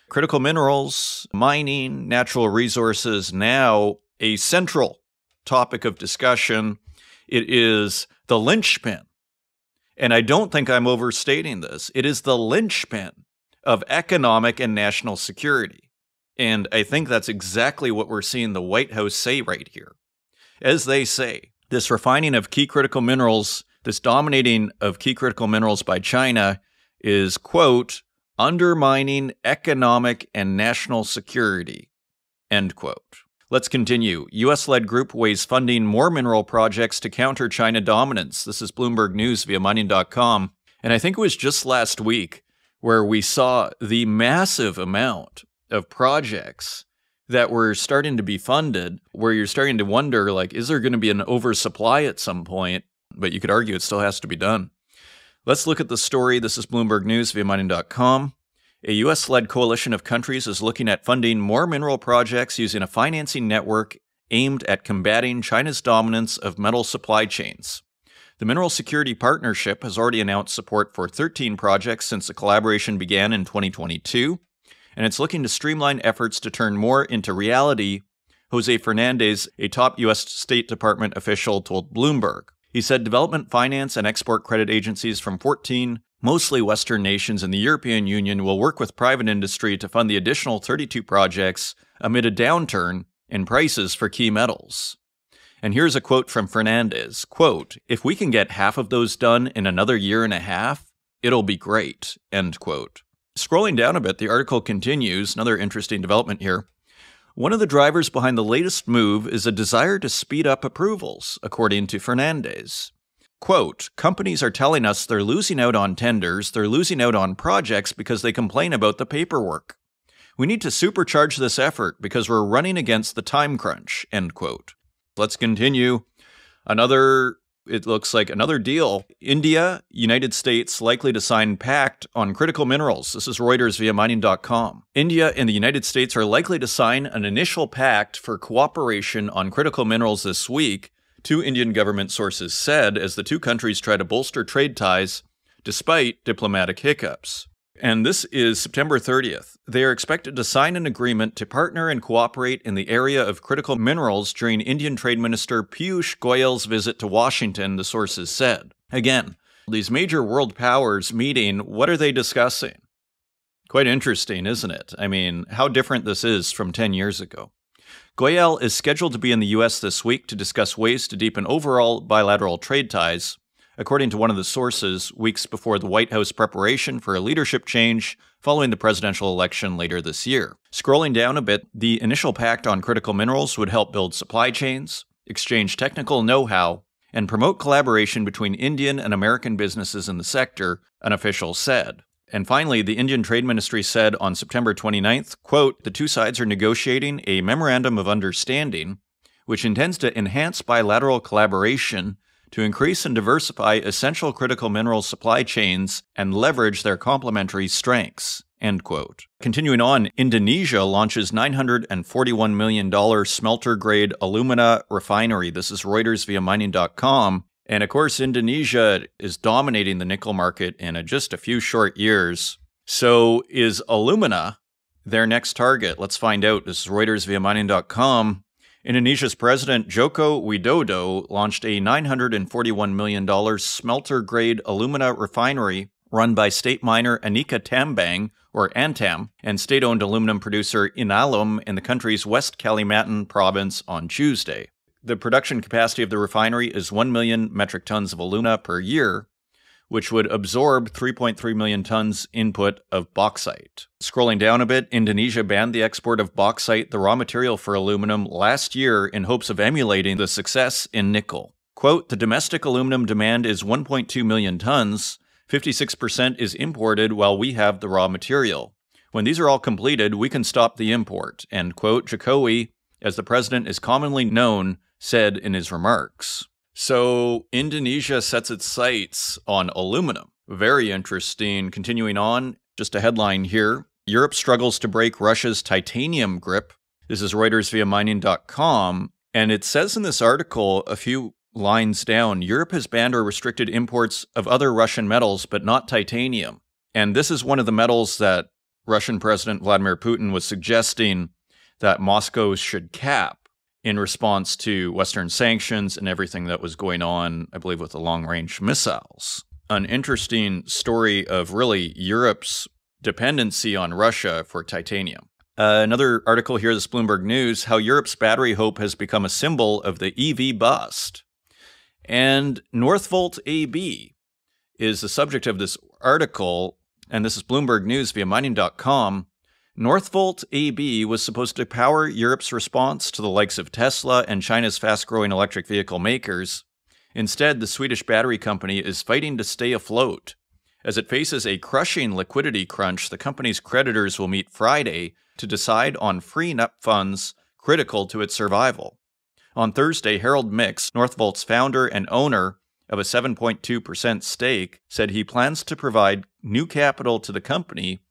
critical minerals, mining, natural resources, now a central topic of discussion. It is the linchpin, and I don't think I'm overstating this, it is the linchpin of economic and national security. And I think that's exactly what we're seeing the White House say right here. As they say, this refining of key critical minerals, this dominating of key critical minerals by China is, quote, "undermining economic and national security," end quote. Let's continue. U.S.-led group weighs funding more mineral projects to counter China dominance. This is Bloomberg News via mining.com. And I think it was just last week where we saw the massive amount of projects that were starting to be funded, where you're starting to wonder, like, is there going to be an oversupply at some point? But you could argue it still has to be done. Let's look at the story. This is Bloomberg News via mining.com. A U.S.-led coalition of countries is looking at funding more mineral projects using a financing network aimed at combating China's dominance of metal supply chains. The Mineral Security Partnership has already announced support for 13 projects since the collaboration began in 2022, and it's looking to streamline efforts to turn more into reality, Jose Fernandez, a top U.S. State Department official, told Bloomberg. He said development finance and export credit agencies from 14 mostly Western nations in the European Union will work with private industry to fund the additional 32 projects amid a downturn in prices for key metals. And here's a quote from Fernandez, quote, "If we can get half of those done in another year and a half, it'll be great," end quote. Scrolling down a bit, the article continues, another interesting development here. One of the drivers behind the latest move is a desire to speed up approvals, according to Fernandez. Quote, "Companies are telling us they're losing out on tenders, they're losing out on projects because they complain about the paperwork. We need to supercharge this effort because we're running against the time crunch," end quote. Let's continue. It looks like another deal. India, United States likely to sign pact on critical minerals. This is Reuters via mining.com. India and the United States are likely to sign an initial pact for cooperation on critical minerals this week, two Indian government sources said, as the two countries try to bolster trade ties despite diplomatic hiccups. And this is September 30th. They are expected to sign an agreement to partner and cooperate in the area of critical minerals during Indian Trade Minister Piyush Goyal's visit to Washington, the sources said. Again, these major world powers meeting, what are they discussing? Quite interesting, isn't it? I mean, how different this is from 10 years ago. Goyal is scheduled to be in the U.S. this week to discuss ways to deepen overall bilateral trade ties, according to one of the sources, weeks before the White House preparation for a leadership change following the presidential election later this year. Scrolling down a bit, the initial pact on critical minerals would help build supply chains, exchange technical know-how, and promote collaboration between Indian and American businesses in the sector, an official said. And finally, the Indian Trade Ministry said on September 29th, quote, "The two sides are negotiating a memorandum of understanding, which intends to enhance bilateral collaboration to increase and diversify essential critical mineral supply chains and leverage their complementary strengths," end quote. Continuing on, Indonesia launches $941 million smelter-grade alumina refinery. This is Reuters via mining.com. And of course, Indonesia is dominating the nickel market in just a few short years. So is alumina their next target? Let's find out. This is Reuters via mining.com. Indonesia's President Joko Widodo launched a $941 million smelter-grade alumina refinery run by state miner Anika Tambang, or Antam, and state-owned aluminum producer Inalum in the country's West Kalimantan province on Tuesday. The production capacity of the refinery is 1 million metric tons of alumina per year, which would absorb 3.3 million tons input of bauxite. Scrolling down a bit, Indonesia banned the export of bauxite, the raw material for aluminum, last year in hopes of emulating the success in nickel. Quote, "The domestic aluminum demand is 1.2 million tons. 56% is imported while we have the raw material. When these are all completed, we can stop the import," end quote. Jokowi, as the president is commonly known, said in his remarks. So Indonesia sets its sights on aluminum. Very interesting. Continuing on, just a headline here. Europe struggles to break Russia's titanium grip. This is Reuters via mining.com. And it says in this article, a few lines down, Europe has banned or restricted imports of other Russian metals, but not titanium. And this is one of the metals that Russian President Vladimir Putin was suggesting that Moscow should cap in response to Western sanctions and everything that was going on, I believe, with the long-range missiles. An interesting story of really Europe's dependency on Russia for titanium. Another article here, this Bloomberg News, how Europe's battery hope has become a symbol of the EV bust. And Northvolt AB is the subject of this article, and this is Bloomberg News via mining.com. Northvolt AB was supposed to power Europe's response to the likes of Tesla and China's fast-growing electric vehicle makers. Instead, the Swedish battery company is fighting to stay afloat. As it faces a crushing liquidity crunch, the company's creditors will meet Friday to decide on freeing up funds critical to its survival. On Thursday, Harold Mix, Northvolt's founder and owner of a 7.2% stake, said he plans to provide new capital to the company,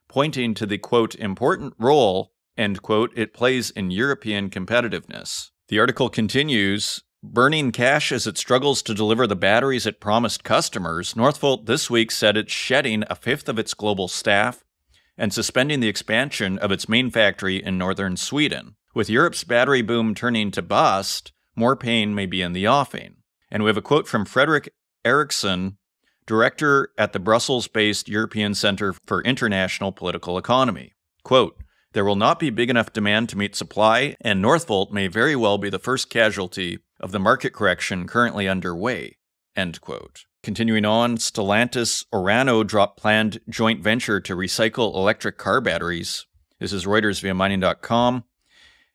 pointing to the, quote, important role, end quote, it plays in European competitiveness. The article continues, burning cash as it struggles to deliver the batteries it promised customers, Northvolt this week said it's shedding a fifth of its global staff and suspending the expansion of its main factory in northern Sweden. With Europe's battery boom turning to bust, more pain may be in the offing. And we have a quote from Frederick Eriksson, director at the Brussels-based European Center for International Political Economy. Quote, there will not be big enough demand to meet supply, and Northvolt may very well be the first casualty of the market correction currently underway. End quote. Continuing on, Stellantis Orano dropped planned joint venture to recycle electric car batteries. This is Reuters via mining.com.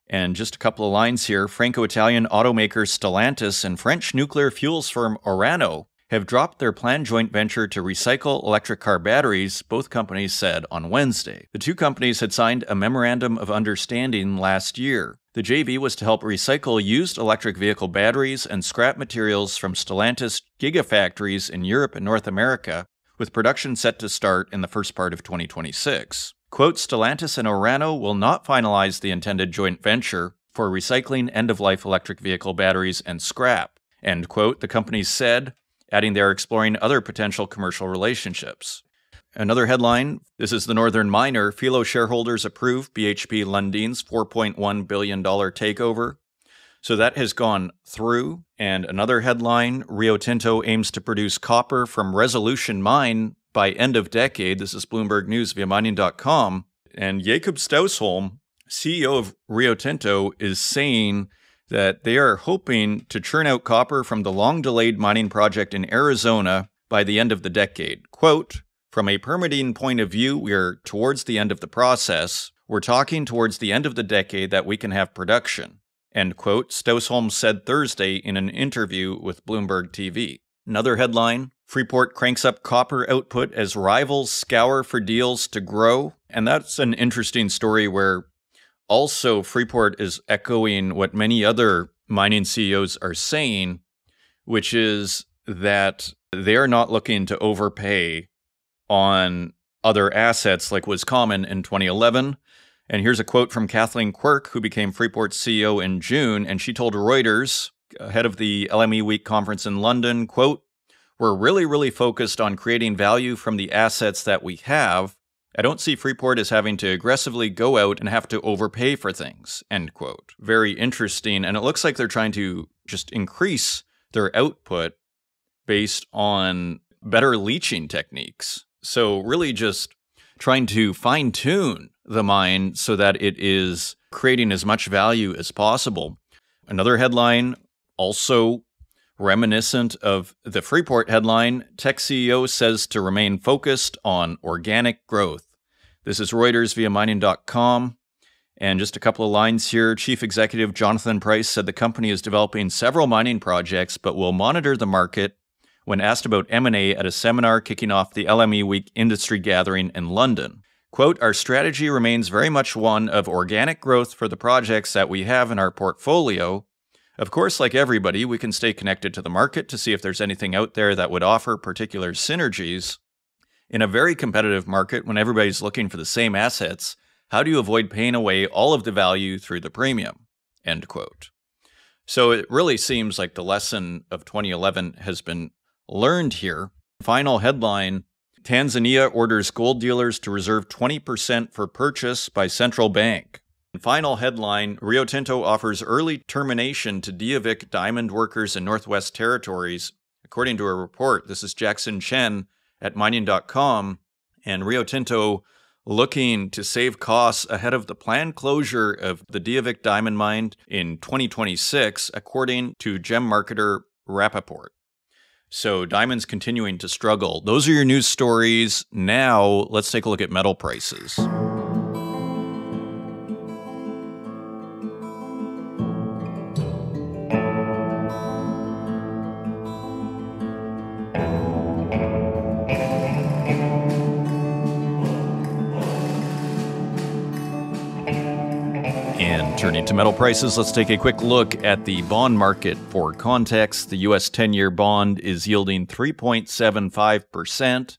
And just a couple of lines here. Franco-Italian automaker Stellantis and French nuclear fuels firm Orano have dropped their planned joint venture to recycle electric car batteries, both companies said on Wednesday. The two companies had signed a memorandum of understanding last year. The JV was to help recycle used electric vehicle batteries and scrap materials from Stellantis gigafactories in Europe and North America, with production set to start in the first part of 2026. Quote, Stellantis and Orano will not finalize the intended joint venture for recycling end-of-life electric vehicle batteries and scrap, end quote, the companies said, adding they are exploring other potential commercial relationships. Another headline, this is the Northern Miner. Filo shareholders approve BHP Lundin's $4.1 billion takeover. So that has gone through. And another headline, Rio Tinto aims to produce copper from Resolution Mine by end of decade. This is Bloomberg News via mining.com. And Jakob Stausholm, CEO of Rio Tinto, is saying that they are hoping to churn out copper from the long-delayed mining project in Arizona by the end of the decade. Quote, from a permitting point of view, we are towards the end of the process. We're talking towards the end of the decade that we can have production. End quote, Stausholm said Thursday in an interview with Bloomberg TV. Another headline, Freeport cranks up copper output as rivals scour for deals to grow. And that's an interesting story where also Freeport is echoing what many other mining CEOs are saying, which is that they're not looking to overpay on other assets like was common in 2011. And here's a quote from Kathleen Quirk, who became Freeport's CEO in June, and she told Reuters, ahead of the LME Week conference in London, quote, we're really focused on creating value from the assets that we have. I don't see Freeport as having to aggressively go out and have to overpay for things, end quote. Very interesting, and it looks like they're trying to just increase their output based on better leaching techniques. So really just trying to fine-tune the mine so that it is creating as much value as possible. Another headline, also reminiscent of the Freeport headline, tech CEO says to remain focused on organic growth. This is Reuters via mining.com. And just a couple of lines here. Chief Executive Jonathan Price said the company is developing several mining projects, but will monitor the market when asked about M&A at a seminar kicking off the LME Week industry gathering in London. Quote, our strategy remains very much one of organic growth for the projects that we have in our portfolio, Of course, like everybody, we can stay connected to the market to see if there's anything out there that would offer particular synergies. In a very competitive market, when everybody's looking for the same assets, how do you avoid paying away all of the value through the premium? End quote. So it really seems like the lesson of 2011 has been learned here. Final headline, Tanzania orders gold dealers to reserve 20% for purchase by central bank. Final headline, Rio Tinto offers early termination to de-evict diamond workers in Northwest Territories. According to a report, this is Jackson Chen at mining.com, and Rio Tinto looking to save costs ahead of the planned closure of the de-evict diamond mine in 2026, according to gem marketer Rappaport. So diamonds continuing to struggle. Those are your news stories. Now let's take a look at metal prices. Turning to metal prices, let's take a quick look at the bond market. For context, the U.S. 10-year bond is yielding 3.75%.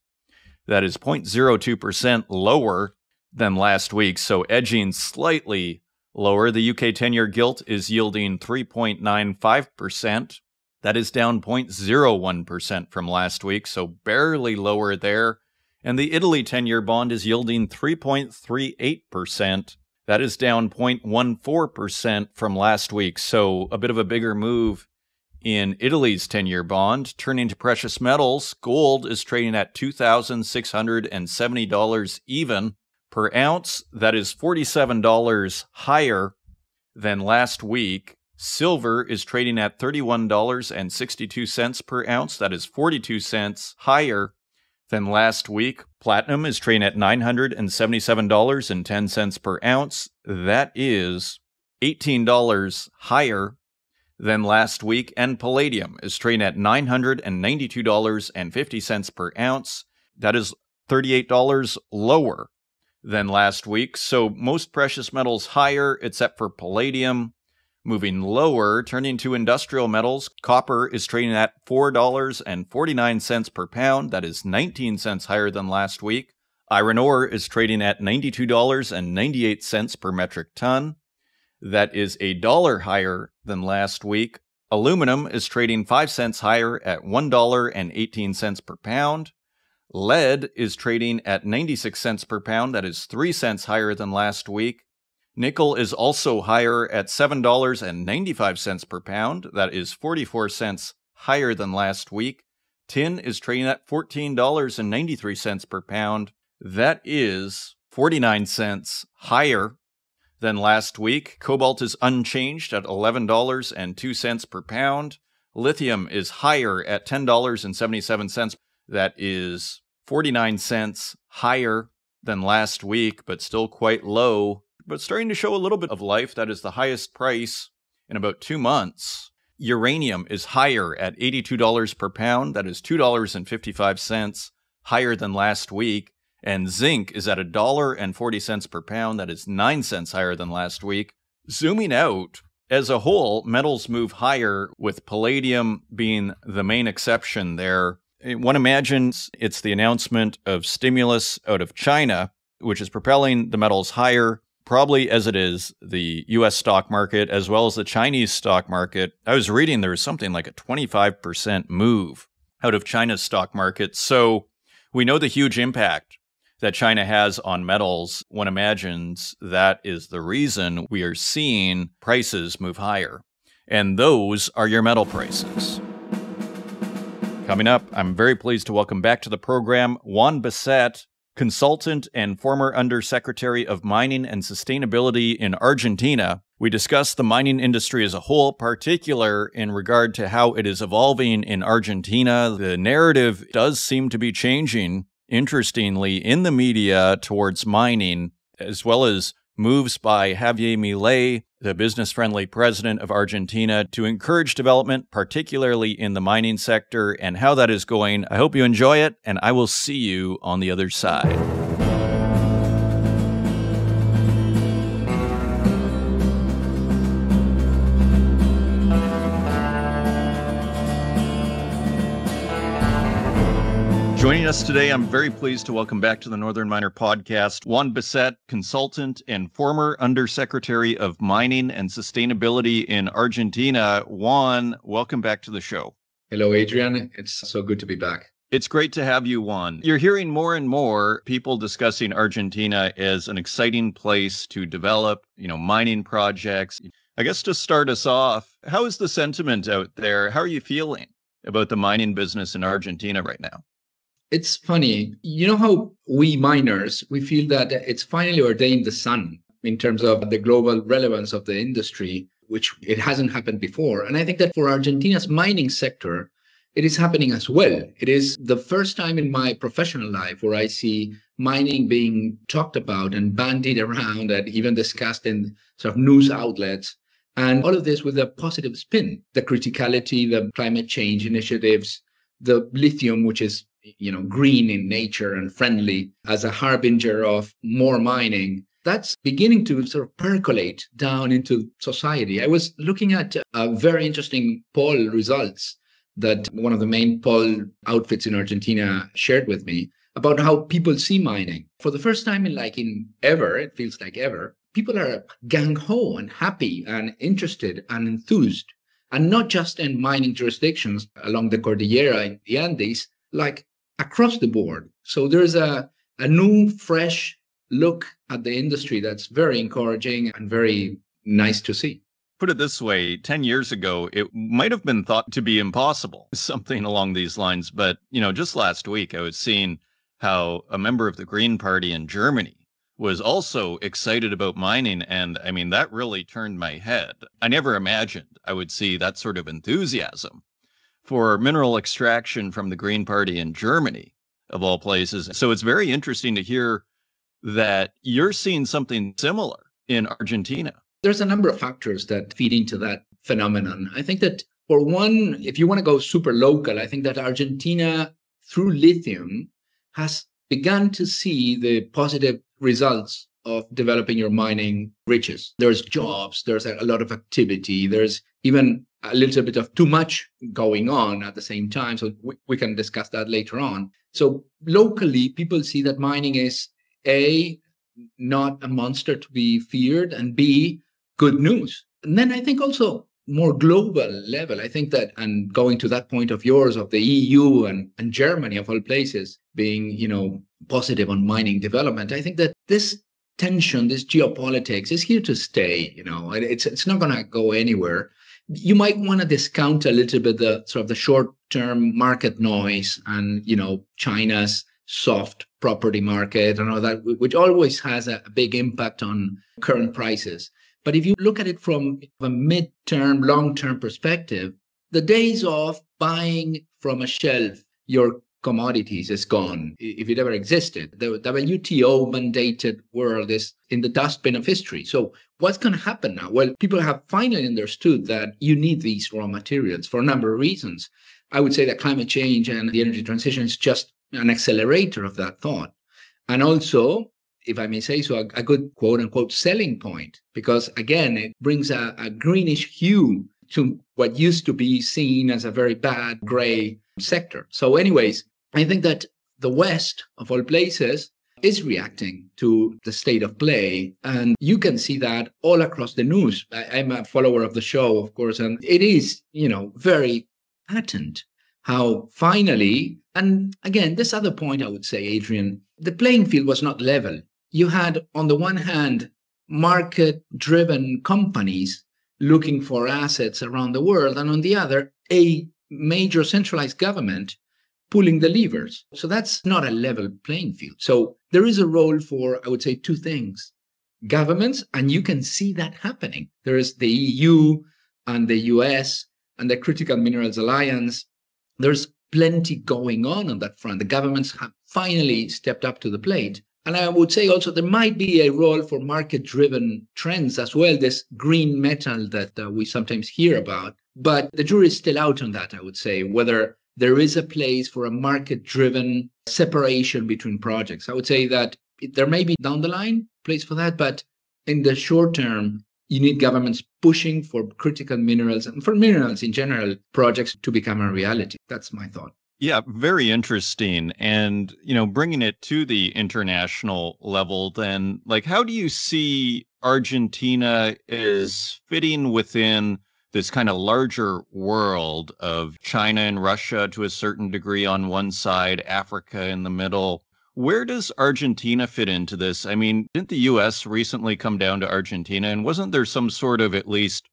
That is 0.02% lower than last week, so edging slightly lower. The UK 10-year gilt is yielding 3.95%. That is down 0.01% from last week, so barely lower there. And the Italy 10-year bond is yielding 3.38%. That is down 0.14% from last week, so a bit of a bigger move in Italy's 10-year bond. Turning to precious metals, gold is trading at $2,670 even per ounce. That is $47 higher than last week. Silver is trading at $31.62 per ounce. That is 42 cents higher than last week. Platinum is trading at $977.10 per ounce. That is $18 higher than last week. And palladium is trading at $992.50 per ounce. That is $38 lower than last week. So most precious metals higher except for palladium. Moving lower, turning to industrial metals, copper is trading at $4.49 per pound. That is 19 cents higher than last week. Iron ore is trading at $92.98 per metric ton. That is $1 higher than last week. Aluminum is trading 5 cents higher at $1.18 per pound. Lead is trading at 96 cents per pound. That is 3 cents higher than last week. Nickel is also higher at $7.95 per pound. That is 44 cents higher than last week. Tin is trading at $14.93 per pound. That is 49 cents higher than last week. Cobalt is unchanged at $11.02 per pound. Lithium is higher at $10.77. That is 49 cents higher than last week, but still quite low. But starting to show a little bit of life. That is the highest price in about 2 months. Uranium is higher at $82 per pound. That is $2.55 higher than last week. And zinc is at $1.40 per pound. That is 9 cents higher than last week. Zooming out, as a whole, metals move higher, with palladium being the main exception there. One imagines it's the announcement of stimulus out of China, which is propelling the metals higher. Probably as it is the U.S. stock market as well as the Chinese stock market. I was reading there was something like a 25% move out of China's stock market. So we know the huge impact that China has on metals. One imagines that is the reason we are seeing prices move higher. And those are your metal prices. Coming up, I'm very pleased to welcome back to the program Juan Biset, consultant and former Undersecretary of Mining and Sustainability in Argentina. We discuss the mining industry as a whole, particular in regard to how it is evolving in Argentina. The narrative does seem to be changing, interestingly, in the media towards mining, as well as moves by Javier Milei, the business-friendly president of Argentina, to encourage development, particularly in the mining sector, and how that is going. I hope you enjoy it, and I will see you on the other side. Joining us today, I'm very pleased to welcome back to the Northern Miner podcast, Juan Biset, consultant and former Undersecretary of Mining and Sustainability in Argentina. Juan, welcome back to the show. Hello, Adrian. It's so good to be back. It's great to have you, Juan. You're hearing more and more people discussing Argentina as an exciting place to develop, mining projects. I guess to start us off, how is the sentiment out there? How are you feeling about the mining business in Argentina right now? It's funny. You know how we miners, we feel that it's finally ordained the sun in terms of the global relevance of the industry, which it hasn't happened before. And I think that for Argentina's mining sector, it is happening as well. It is the first time in my professional life where I see mining being talked about and bandied around and even discussed in sort of news outlets. And all of this with a positive spin, the criticality, the climate change initiatives, the lithium, which is green in nature and friendly as a harbinger of more mining. That's beginning to sort of percolate down into society. I was looking at very interesting poll results that one of the main poll outfits in Argentina shared with me about how people see mining. For the first time in ever, it feels like ever, people are gung-ho and happy and interested and enthused. And not just in mining jurisdictions along the Cordillera in the Andes, like across the board. So there's a new, fresh look at the industry that's very encouraging and very nice to see. Put it this way, 10 years ago, it might have been thought to be impossible, something along these lines. But, just last week, I was seeing how a member of the Green Party in Germany was also excited about mining. And I mean, that really turned my head. I never imagined I would see that sort of enthusiasm for mineral extraction from the Green Party in Germany, of all places. So it's very interesting to hear that you're seeing something similar in Argentina. There's a number of factors that feed into that phenomenon. I think that for one, if you want to go super local, I think that Argentina, through lithium, has begun to see the positive results of developing your mining riches. There's jobs, there's a lot of activity, there's even a little bit of too much going on at the same time. So we can discuss that later on. So locally, people see that mining is A, not a monster to be feared, and B, good news. And then I think also more global level, I think that, and going to that point of yours of the EU and Germany of all places being, positive on mining development, I think that this tension, this geopolitics is here to stay, it's not going to go anywhere. You might want to discount a little bit the sort of the short-term market noise and, China's soft property market and all that, which always has a big impact on current prices. But if you look at it from a mid-term, long-term perspective, the days of buying from a shelf your commodities is gone, if it ever existed. The WTO mandated world is in the dustbin of history. So what's going to happen now? Well, people have finally understood that you need these raw materials for a number of reasons. I would say that climate change and the energy transition is just an accelerator of that thought. And also, if I may say so, a good quote unquote selling point, because again, it brings a greenish hue to what used to be seen as a very bad gray sector. So anyways, I think that the West, of all places, is reacting to the state of play. And you can see that all across the news. I'm a follower of the show, of course, and it is, very patent how finally, and again, this other point I would say, Adrian, the playing field was not level. You had, on the one hand, market-driven companies looking for assets around the world, and on the other, a major centralized government pulling the levers. So that's not a level playing field. So there is a role for, I would say, two things. Governments, and you can see that happening. There is the EU and the US and the Critical Minerals Alliance. There's plenty going on that front. The governments have finally stepped up to the plate. And I would say also there might be a role for market-driven trends as well, this green metal that we sometimes hear about. But the jury is still out on that, I would say, whether there is a place for a market-driven separation between projects. I would say that there may be down the line place for that, but in the short term, you need governments pushing for critical minerals and for minerals in general projects to become a reality. That's my thought. Yeah, very interesting. And, bringing it to the international level, then, like, how do you see Argentina is fitting within this kind of larger world of China and Russia to a certain degree on one side, Africa in the middle? Where does Argentina fit into this? I mean, didn't the US recently come down to Argentina? And wasn't there some sort of at least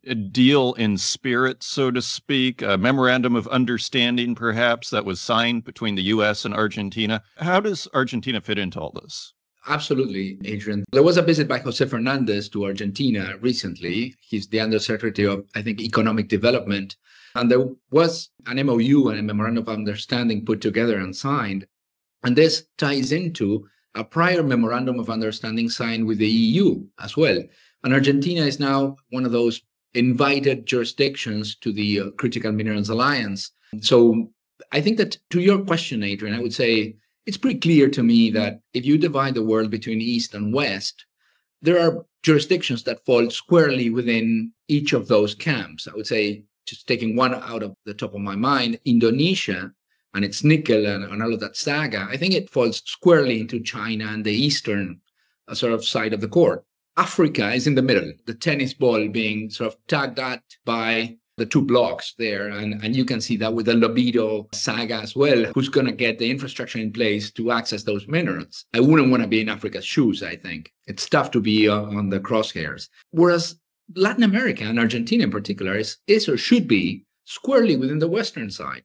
a deal in spirit, so to speak, a memorandum of understanding, perhaps, that was signed between the U.S. and Argentina? How does Argentina fit into all this? Absolutely, Adrian. There was a visit by Jose Fernandez to Argentina recently. He's the Undersecretary of, I think, Economic Development. And there was an MOU and a Memorandum of Understanding put together and signed. And this ties into a prior Memorandum of Understanding signed with the EU as well. And Argentina is now one of those invited jurisdictions to the Critical Minerals Alliance. So I think that to your question, Adrian, I would say it's pretty clear to me that if you divide the world between East and West, there are jurisdictions that fall squarely within each of those camps. I would say, just taking one out of the top of my mind, Indonesia and its nickel and all of that saga, I think it falls squarely into China and the Eastern sort of side of the court. Africa is in the middle, the tennis ball being sort of tagged at by the two blocks there. And you can see that with the Libido saga as well. Who's going to get the infrastructure in place to access those minerals? I wouldn't want to be in Africa's shoes, I think. It's tough to be on the crosshairs. Whereas Latin America and Argentina in particular is or should be squarely within the Western side,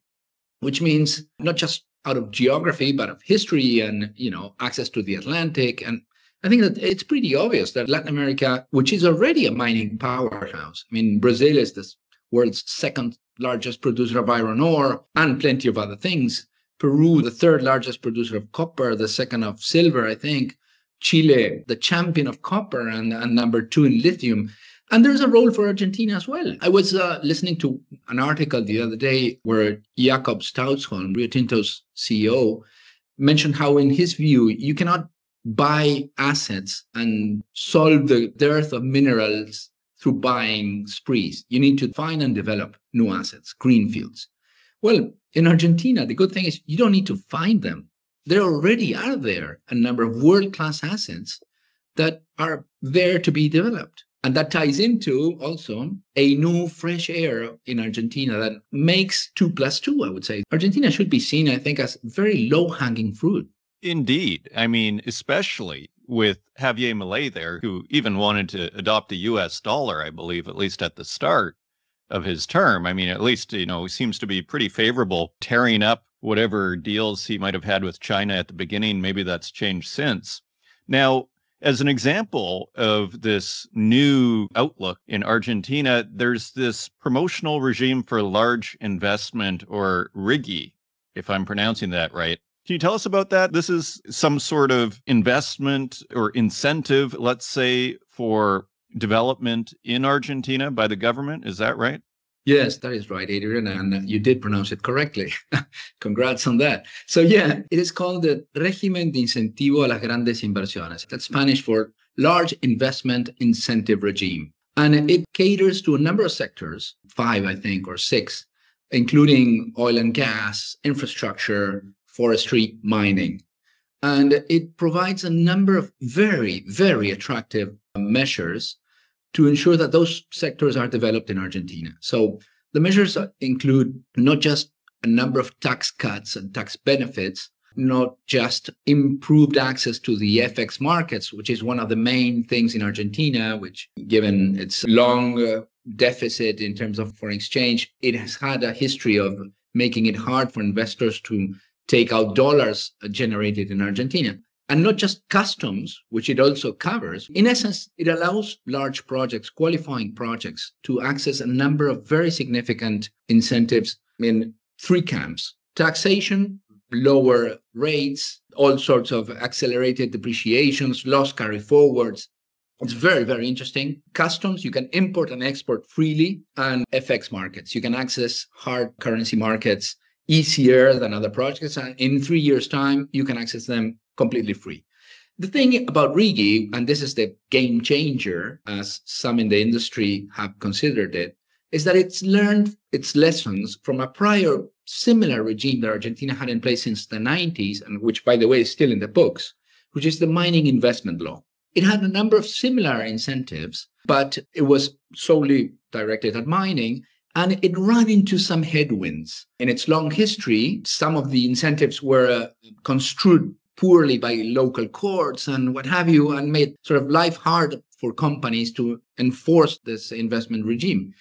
which means not just out of geography, but of history and, access to the Atlantic. And I think that it's pretty obvious that Latin America, which is already a mining powerhouse, I mean, Brazil is the world's second largest producer of iron ore and plenty of other things. Peru, the third largest producer of copper, the second of silver, I think. Chile, the champion of copper and number 2 in lithium. And there's a role for Argentina as well. I was listening to an article the other day where Jakob Staudsholm, Rio Tinto's CEO, mentioned how, in his view, you cannot buy assets and solve the dearth of minerals through buying sprees. You need to find and develop new assets, greenfields. Well, in Argentina, the good thing is you don't need to find them. There already are there a number of world-class assets that are there to be developed. And that ties into also a new fresh air in Argentina that makes 2 + 2, I would say. Argentina should be seen, I think, as very low-hanging fruit. Indeed. I mean, especially with Javier Milei there, who even wanted to adopt a U.S. dollar, I believe, at least at the start of his term. I mean, at least, seems to be pretty favorable, tearing up whatever deals he might have had with China at the beginning. Maybe that's changed since. Now, as an example of this new outlook in Argentina, there's this promotional regime for large investment, or RIGI, if I'm pronouncing that right. Can you tell us about that? This is some sort of investment or incentive, let's say, for development in Argentina by the government. Is that right? Yes, that is right, Adrian, and you did pronounce it correctly. Congrats on that. So yeah, it is called the Régimen de Incentivo a las Grandes Inversiones. That's Spanish for Large Investment Incentive Regime. And it caters to a number of sectors, 5, I think, or 6, including oil and gas, infrastructure, forestry, mining. And it provides a number of very, very attractive measures to ensure that those sectors are developed in Argentina. So the measures include not just a number of tax cuts and tax benefits, not just improved access to the FX markets, which is one of the main things in Argentina, which, given its long deficit in terms of foreign exchange, it has had a history of making it hard for investors to take out dollars generated in Argentina. And not just customs, which it also covers. In essence, it allows large projects, qualifying projects, to access a number of very significant incentives in 3 camps: taxation, lower rates, all sorts of accelerated depreciations, loss carry forwards. It's very, very interesting. Customs, you can import and export freely, and FX markets. You can access hard currency markets easier than other projects. And in 3 years' time, you can access them completely free. The thing about RIGI, and this is the game changer, as some in the industry have considered it, is that it's learned its lessons from a prior similar regime that Argentina had in place since the 90s, and which, by the way, is still in the books, which is the mining investment law. It had a number of similar incentives, but it was solely directed at mining, and it ran into some headwinds. In its long history, some of the incentives were construed poorly by local courts and what have you, and made sort of life hard for companies to enforce this investment regime.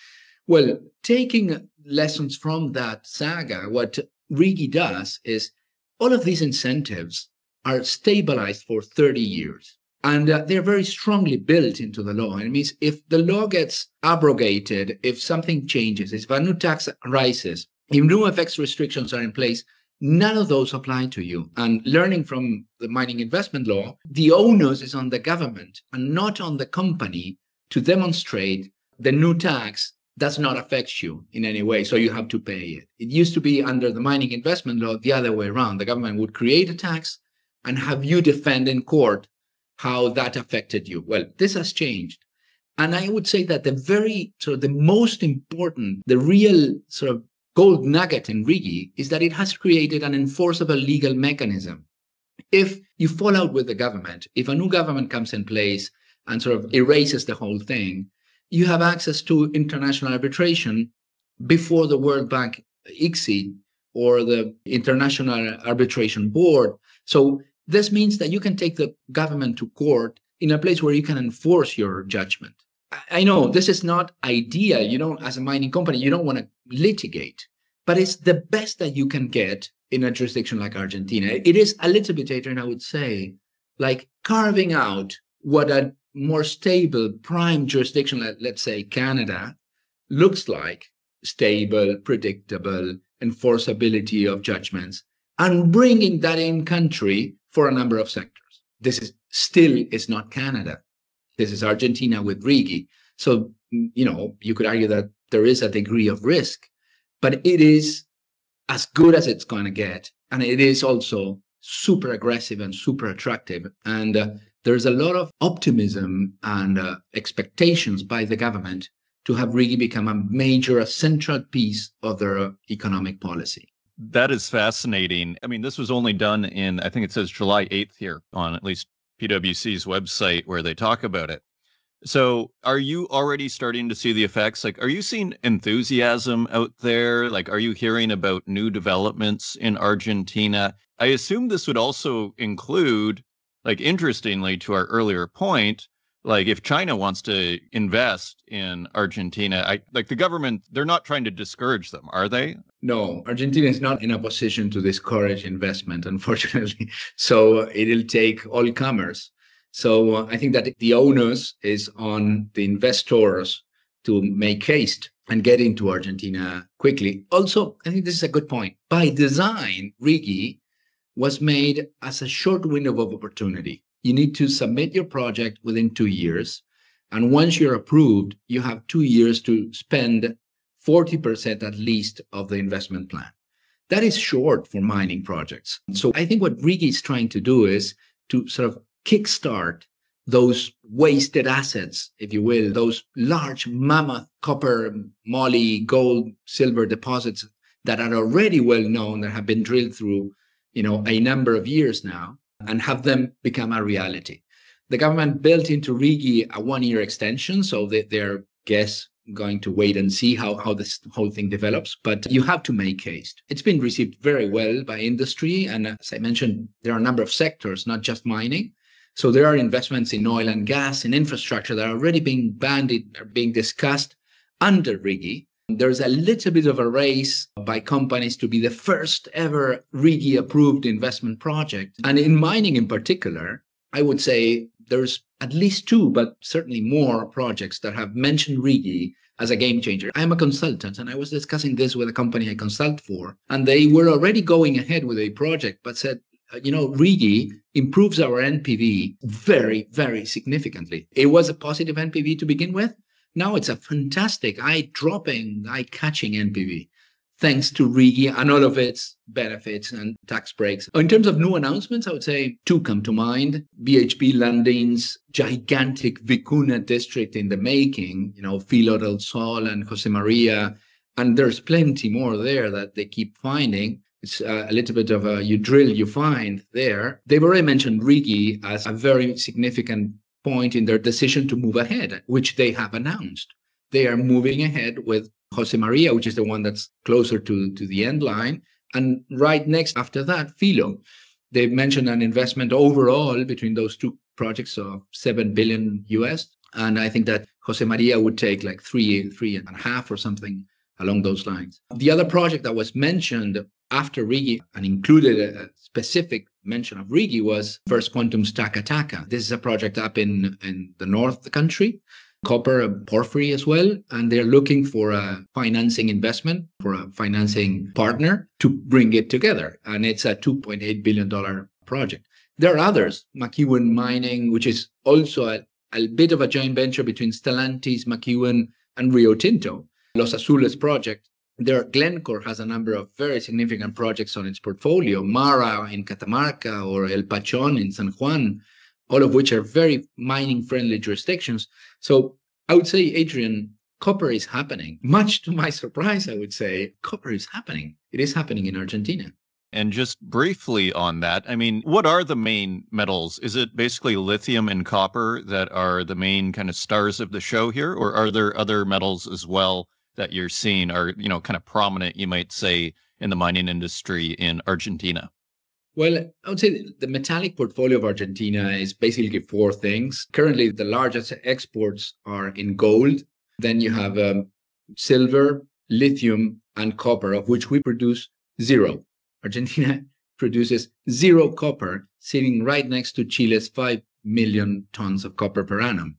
Well, taking lessons from that saga, what RIGI does is all of these incentives are stabilized for 30 years. And they're very strongly built into the law. It means if the law gets abrogated, if something changes, if a new tax rises, if new FX restrictions are in place, none of those apply to you. And learning from the mining investment law, the onus is on the government and not on the company to demonstrate the new tax does not affect you in any way, so you have to pay it. It used to be under the mining investment law the other way around. The government would create a tax and have you defend in court how that affected you. Well, this has changed. And I would say that the most important, the real sort of gold nugget in RIGI is that it has created an enforceable legal mechanism. If you fall out with the government, if a new government comes in place and sort of erases the whole thing, you have access to international arbitration before the World Bank ICSID or the International Arbitration Board. So this means that you can take the government to court in a place where you can enforce your judgment. I know this is not ideal. As a mining company, you don't want to litigate, but it's the best that you can get in a jurisdiction like Argentina. It is a little bit, Adrian, I would say, like carving out what a more stable prime jurisdiction, let's say Canada, looks like: stable, predictable, enforceability of judgments, and bringing that in country for a number of sectors. This is not Canada. This is Argentina with RIGI. So, you could argue that there is a degree of risk, but it is as good as it's going to get. And it is also super aggressive and super attractive. And there's a lot of optimism and expectations by the government to have RIGI become a central piece of their economic policy. That is fascinating. I mean, this was only done in, I think it says July 8th here on at least PwC's website where they talk about it. So are you already starting to see the effects? Like, are you seeing enthusiasm out there? Like, are you hearing about new developments in Argentina? I assume this would also include, like, interestingly to our earlier point, like if China wants to invest in Argentina, the government, they're not trying to discourage them, are they? No, Argentina is not in a position to discourage investment, unfortunately. So it'll take all comers. So I think that the onus is on the investors to make haste and get into Argentina quickly. Also, I think this is a good point. By design, RIGI was made as a short window of opportunity. You need to submit your project within 2 years. And once you're approved, you have 2 years to spend 40% at least of the investment plan. That is short for mining projects. So I think what RIGI is trying to do is to sort of kickstart those wasted assets, if you will, those large mammoth copper, moly, gold, silver deposits that are already well known, that have been drilled through, a number of years now, and have them become a reality. The government built into RIGI a 1-year extension, so that they're going to wait and see how this whole thing develops. But you have to make haste. It's been received very well by industry. And as I mentioned, there are a number of sectors, not just mining. So there are investments in oil and gas and infrastructure that are already being bandied, are being discussed under RIGI. There's a little bit of a race by companies to be the first ever RIGI approved investment project. And in mining in particular, I would say there's at least 2, but certainly more projects that have mentioned RIGI as a game changer. I'm a consultant, and I was discussing this with a company I consult for, and they were already going ahead with a project, but said, RIGI improves our NPV very, very significantly. It was a positive NPV to begin with. Now it's a fantastic eye-catching NPV. thanks to RIGI and all of its benefits and tax breaks. In terms of new announcements, I would say two come to mind. BHP Lundin's gigantic Vicuna district in the making, Filo del Sol and Jose Maria, and there's plenty more there that they keep finding. It's a little bit of you drill, you find there. They've already mentioned RIGI as a very significant point in their decision to move ahead, which they have announced. They are moving ahead with Jose Maria, which is the one that's closer to the end line. And right next after that, Filo. They've mentioned an investment overall between those two projects of $7 billion US. And I think that Jose Maria would take like three and a half or something along those lines. The other project that was mentioned after RIGI and included a specific mention of RIGI was First Quantum's Taca Taca. This is a project up in the north of the country, copper and porphyry as well, and they're looking for a financing investment, for a financing partner to bring it together. And it's a $2.8 billion project. There are others, McEwen Mining, which is also a bit of a joint venture between Stellantis, McEwen, and Rio Tinto. Los Azules project. There, Glencore has a number of very significant projects on its portfolio, Mara in Catamarca or El Pachón in San Juan, all of which are very mining-friendly jurisdictions. So I would say, Adrian, copper is happening. Much to my surprise, I would say, copper is happening. It is happening in Argentina. And just briefly on that, I mean, what are the main metals? Is it basically lithium and copper that are the main kind of stars of the show here? Or are there other metals as well that you're seeing are, kind of prominent, you might say, in the mining industry in Argentina? Well, I would say the metallic portfolio of Argentina is basically four things. Currently, the largest exports are in gold. Then you have silver, lithium, and copper, of which we produce zero. Argentina produces zero copper, sitting right next to Chile's 5 million tons of copper per annum.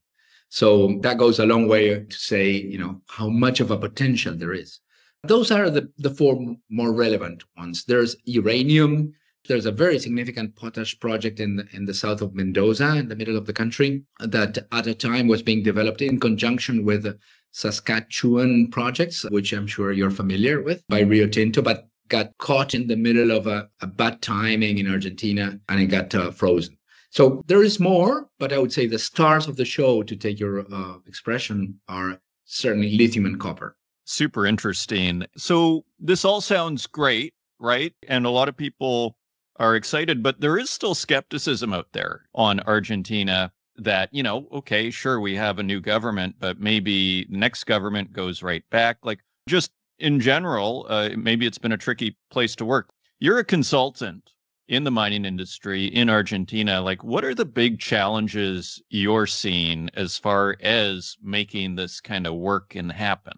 So that goes a long way to say, how much of a potential there is. Those are the four more relevant ones. There's uranium. There's a very significant potash project in the south of Mendoza, in the middle of the country, that at a time was being developed in conjunction with Saskatchewan projects, which I'm sure you're familiar with, by Rio Tinto, but got caught in the middle of a bad timing in Argentina, and it got frozen. So there is more, but I would say the stars of the show, to take your expression, are certainly lithium and copper. Super interesting. So this all sounds great, right? And a lot of people are excited, but there is still skepticism out there on Argentina that, okay, sure, we have a new government, but maybe the next government goes right back. Like, just in general, maybe it's been a tricky place to work. You're a consultant in the mining industry in Argentina. Like, what are the big challenges you're seeing as far as making this kind of work and happen?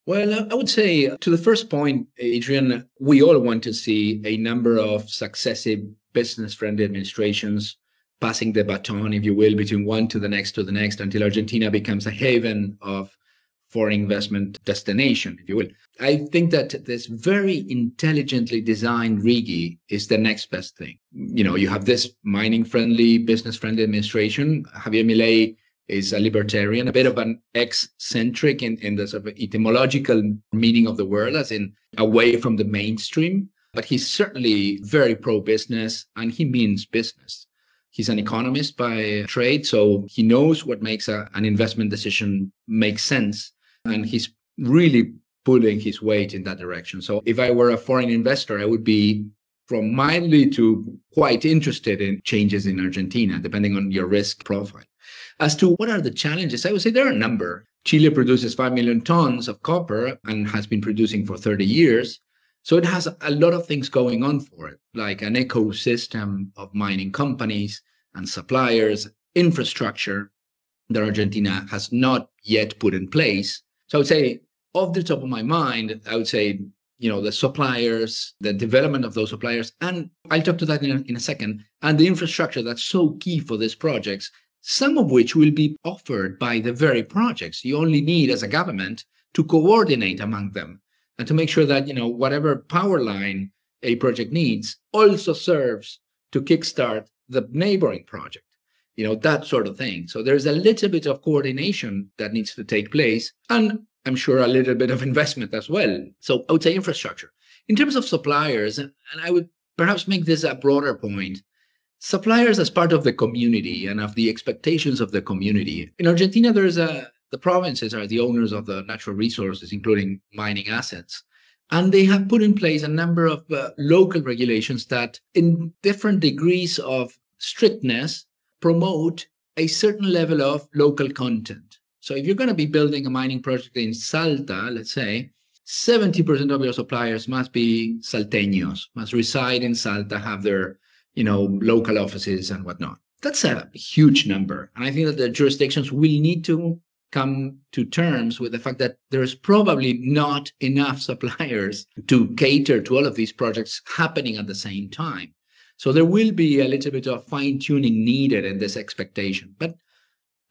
Well, I would say, to the first point, Adrian, we all want to see a number of successive business-friendly administrations passing the baton, if you will, between one to the next, until Argentina becomes a haven of foreign investment destination, if you will. I think that this very intelligently designed RIGI is the next best thing. You have this mining-friendly, business-friendly administration. Javier Milei is a libertarian, a bit of an eccentric in the sort of etymological meaning of the word, as in away from the mainstream. But he's certainly very pro-business, and he means business. He's an economist by trade, so he knows what makes an investment decision make sense. And he's really pulling his weight in that direction. So if I were a foreign investor, I would be from mildly to quite interested in changes in Argentina, depending on your risk profile. As to what are the challenges, I would say there are a number. Chile produces 5 million tons of copper and has been producing for 30 years. So it has a lot of things going on for it, like an ecosystem of mining companies and suppliers, infrastructure that Argentina has not yet put in place. So I would say, off the top of my mind, I would say, the suppliers, the development of those suppliers, and I'll talk to that in a second, and the infrastructure that's so key for these projects, some of which will be offered by the very projects. You only need, as a government, to coordinate among them and to make sure that, whatever power line a project needs also serves to kickstart the neighboring project. That sort of thing. So there's a little bit of coordination that needs to take place. And I'm sure, a little bit of investment as well. So I would say infrastructure. In terms of suppliers, and I would perhaps make this a broader point, suppliers as part of the community and of the expectations of the community. In Argentina, the provinces are the owners of the natural resources, including mining assets. And they have put in place a number of local regulations that, in different degrees of strictness, promote a certain level of local content. So if you're going to be building a mining project in Salta, let's say, 70% of your suppliers must be salteños, must reside in Salta, have their local offices and whatnot. That's a huge number. And I think that the jurisdictions will need to come to terms with the fact that there's probably not enough suppliers to cater to all of these projects happening at the same time. So there will be a little bit of fine-tuning needed in this expectation. But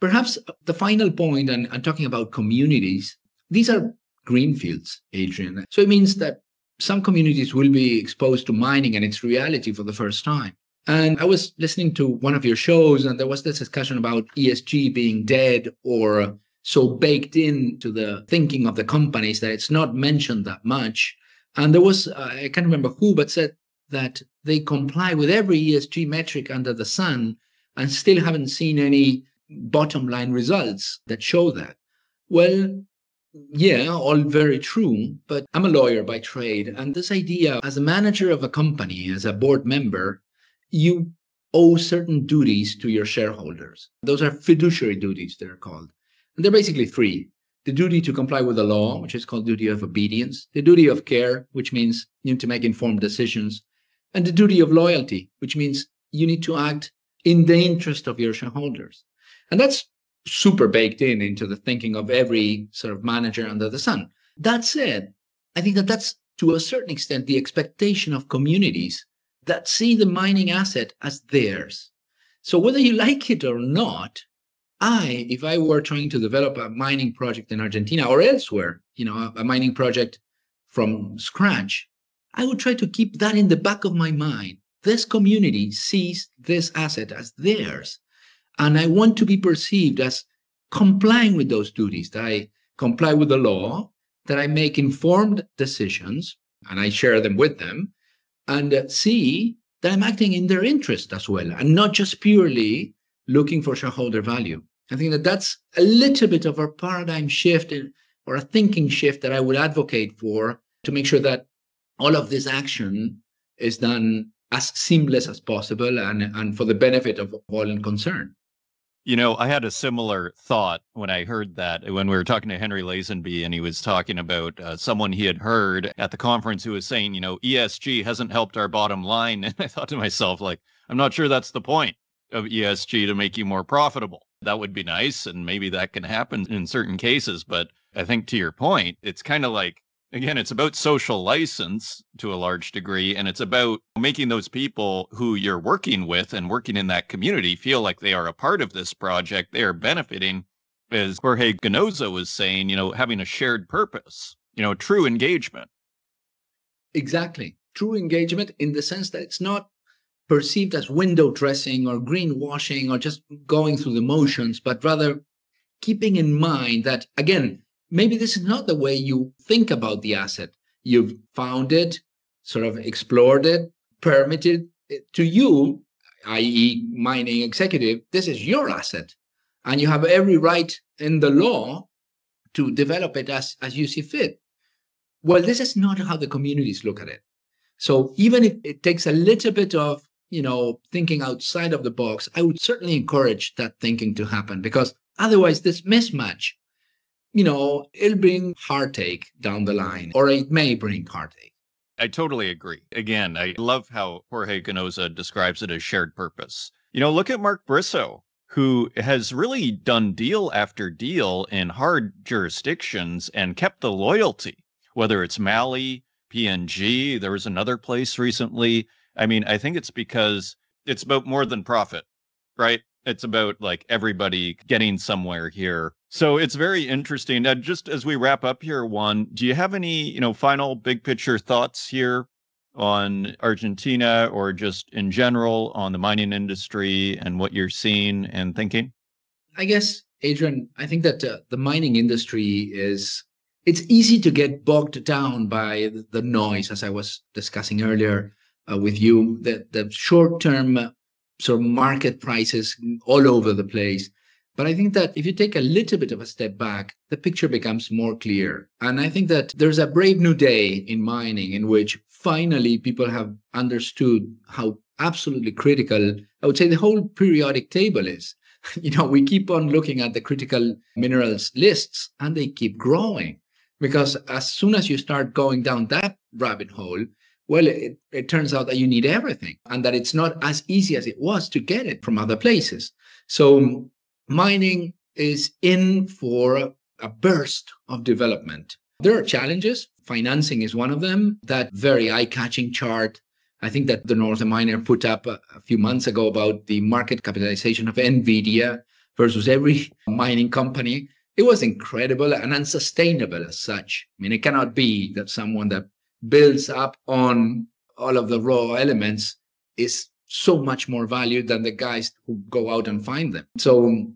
perhaps the final point, and talking about communities, these are greenfields, Adrian. So it means that some communities will be exposed to mining and its reality for the first time. And I was listening to one of your shows, and there was this discussion about ESG being dead or so baked into the thinking of the companies that it's not mentioned that much. And there was, I can't remember who, but said that they comply with every ESG metric under the sun and still haven't seen any bottom line results that show that. Well, yeah, all very true, but I'm a lawyer by trade. And this idea, as a manager of a company, as a board member, you owe certain duties to your shareholders. Those are fiduciary duties, they're called. And they're basically three. The duty to comply with the law, which is called duty of obedience. The duty of care, which means you need to make informed decisions. And the duty of loyalty, which means you need to act in the interest of your shareholders. And that's super baked into the thinking of every sort of manager under the sun. That said, I think that that's to a certain extent the expectation of communities that see the mining asset as theirs. So whether you like it or not, if I were trying to develop a mining project in Argentina or elsewhere, a mining project from scratch, I would try to keep that in the back of my mind. This community sees this asset as theirs. And I want to be perceived as complying with those duties, that I comply with the law, that I make informed decisions, and I share them with them, and see that I'm acting in their interest as well, and not just purely looking for shareholder value. I think that that's a little bit of a paradigm shift or a thinking shift that I would advocate for to make sure that all of this action is done as seamless as possible and for the benefit of all in concern. I had a similar thought when I heard that, when we were talking to Henry Lazenby, and he was talking about someone he had heard at the conference who was saying, ESG hasn't helped our bottom line. And I thought to myself, I'm not sure that's the point of ESG, to make you more profitable. That would be nice, and maybe that can happen in certain cases. But I think, to your point, it's kind of again, it's about social license to a large degree, and it's about making those people who you're working with and working in that community feel like they are a part of this project. They are benefiting, as Jorge Ganoza was saying, having a shared purpose, true engagement. Exactly. True engagement in the sense that it's not perceived as window dressing or greenwashing or just going through the motions, but rather keeping in mind that, again, maybe this is not the way you think about the asset. You've found it, sort of explored it, permitted it to you, i.e. mining executive, this is your asset. And you have every right in the law to develop it as you see fit. Well, this is not how the communities look at it. So even if it takes a little bit of, thinking outside of the box, I would certainly encourage that thinking to happen, because otherwise this mismatch, it'll bring heartache down the line, or it may bring heartache. I totally agree. Again, I love how Jorge Ganoza describes it as shared purpose. Look at Mark Bristow, who has really done deal after deal in hard jurisdictions and kept the loyalty, whether it's Mali, PNG, there was another place recently. I mean, I think it's because it's about more than profit, right? It's about everybody getting somewhere here. So it's very interesting. Just as we wrap up here, Juan, do you have any, final big picture thoughts here on Argentina, or just in general on the mining industry and what you're seeing and thinking? I guess, Adrian, I think that the mining industry is it's easy to get bogged down by the noise, as I was discussing earlier with you, the short-term sort of market prices all over the place. But I think that if you take a little bit of a step back, the picture becomes more clear. And I think that there's a brave new day in mining in which finally people have understood how absolutely critical, I would say, the whole periodic table is. We keep on looking at the critical minerals lists and they keep growing, because as soon as you start going down that rabbit hole, well, it turns out that you need everything and that it's not as easy as it was to get it from other places. So mining is in for a burst of development. There are challenges. Financing is one of them. That very eye-catching chart, I think that the Northern Miner put up a few months ago about the market capitalization of NVIDIA versus every mining company. It was incredible and unsustainable as such. I mean, it cannot be that someone that builds up on all of the raw elements is so much more valued than the guys who go out and find them. So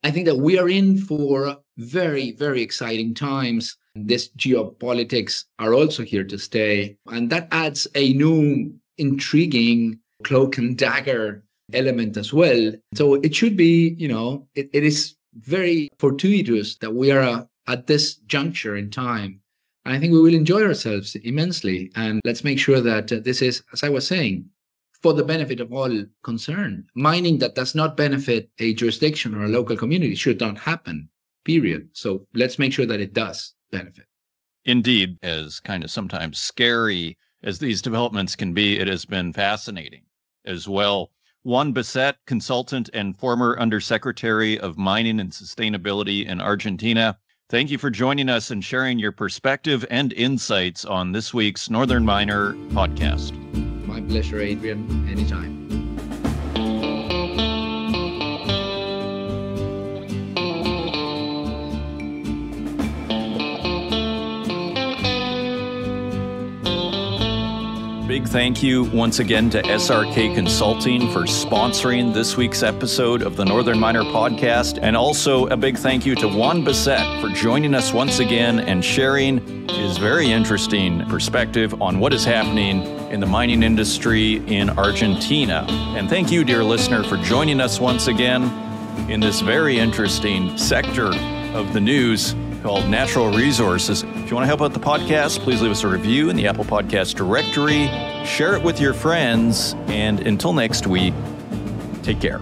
I think that we are in for very, very exciting times. This geopolitics are also here to stay. And that adds a new intriguing cloak and dagger element as well. So it should be, it is very fortuitous that we are at this juncture in time. And I think we will enjoy ourselves immensely. And let's make sure that this is, as I was saying, for the benefit of all concerned. Mining that does not benefit a jurisdiction or a local community should not happen, period. So let's make sure that it does benefit. Indeed, as kind of sometimes scary as these developments can be, it has been fascinating as well. Juan Biset, consultant and former Undersecretary of Mining and Sustainability in Argentina, thank you for joining us and sharing your perspective and insights on this week's Northern Miner podcast. My pleasure, Adrian. Anytime. Big thank you once again to SRK Consulting for sponsoring this week's episode of the Northern Miner podcast. And also a big thank you to Juan Biset for joining us once again and sharing his very interesting perspective on what is happening in the mining industry in Argentina. And thank you, dear listener, for joining us once again in this very interesting sector of the news called natural resources. If you want to help out the podcast, please leave us a review in the Apple Podcast directory, share it with your friends, and until next week, take care.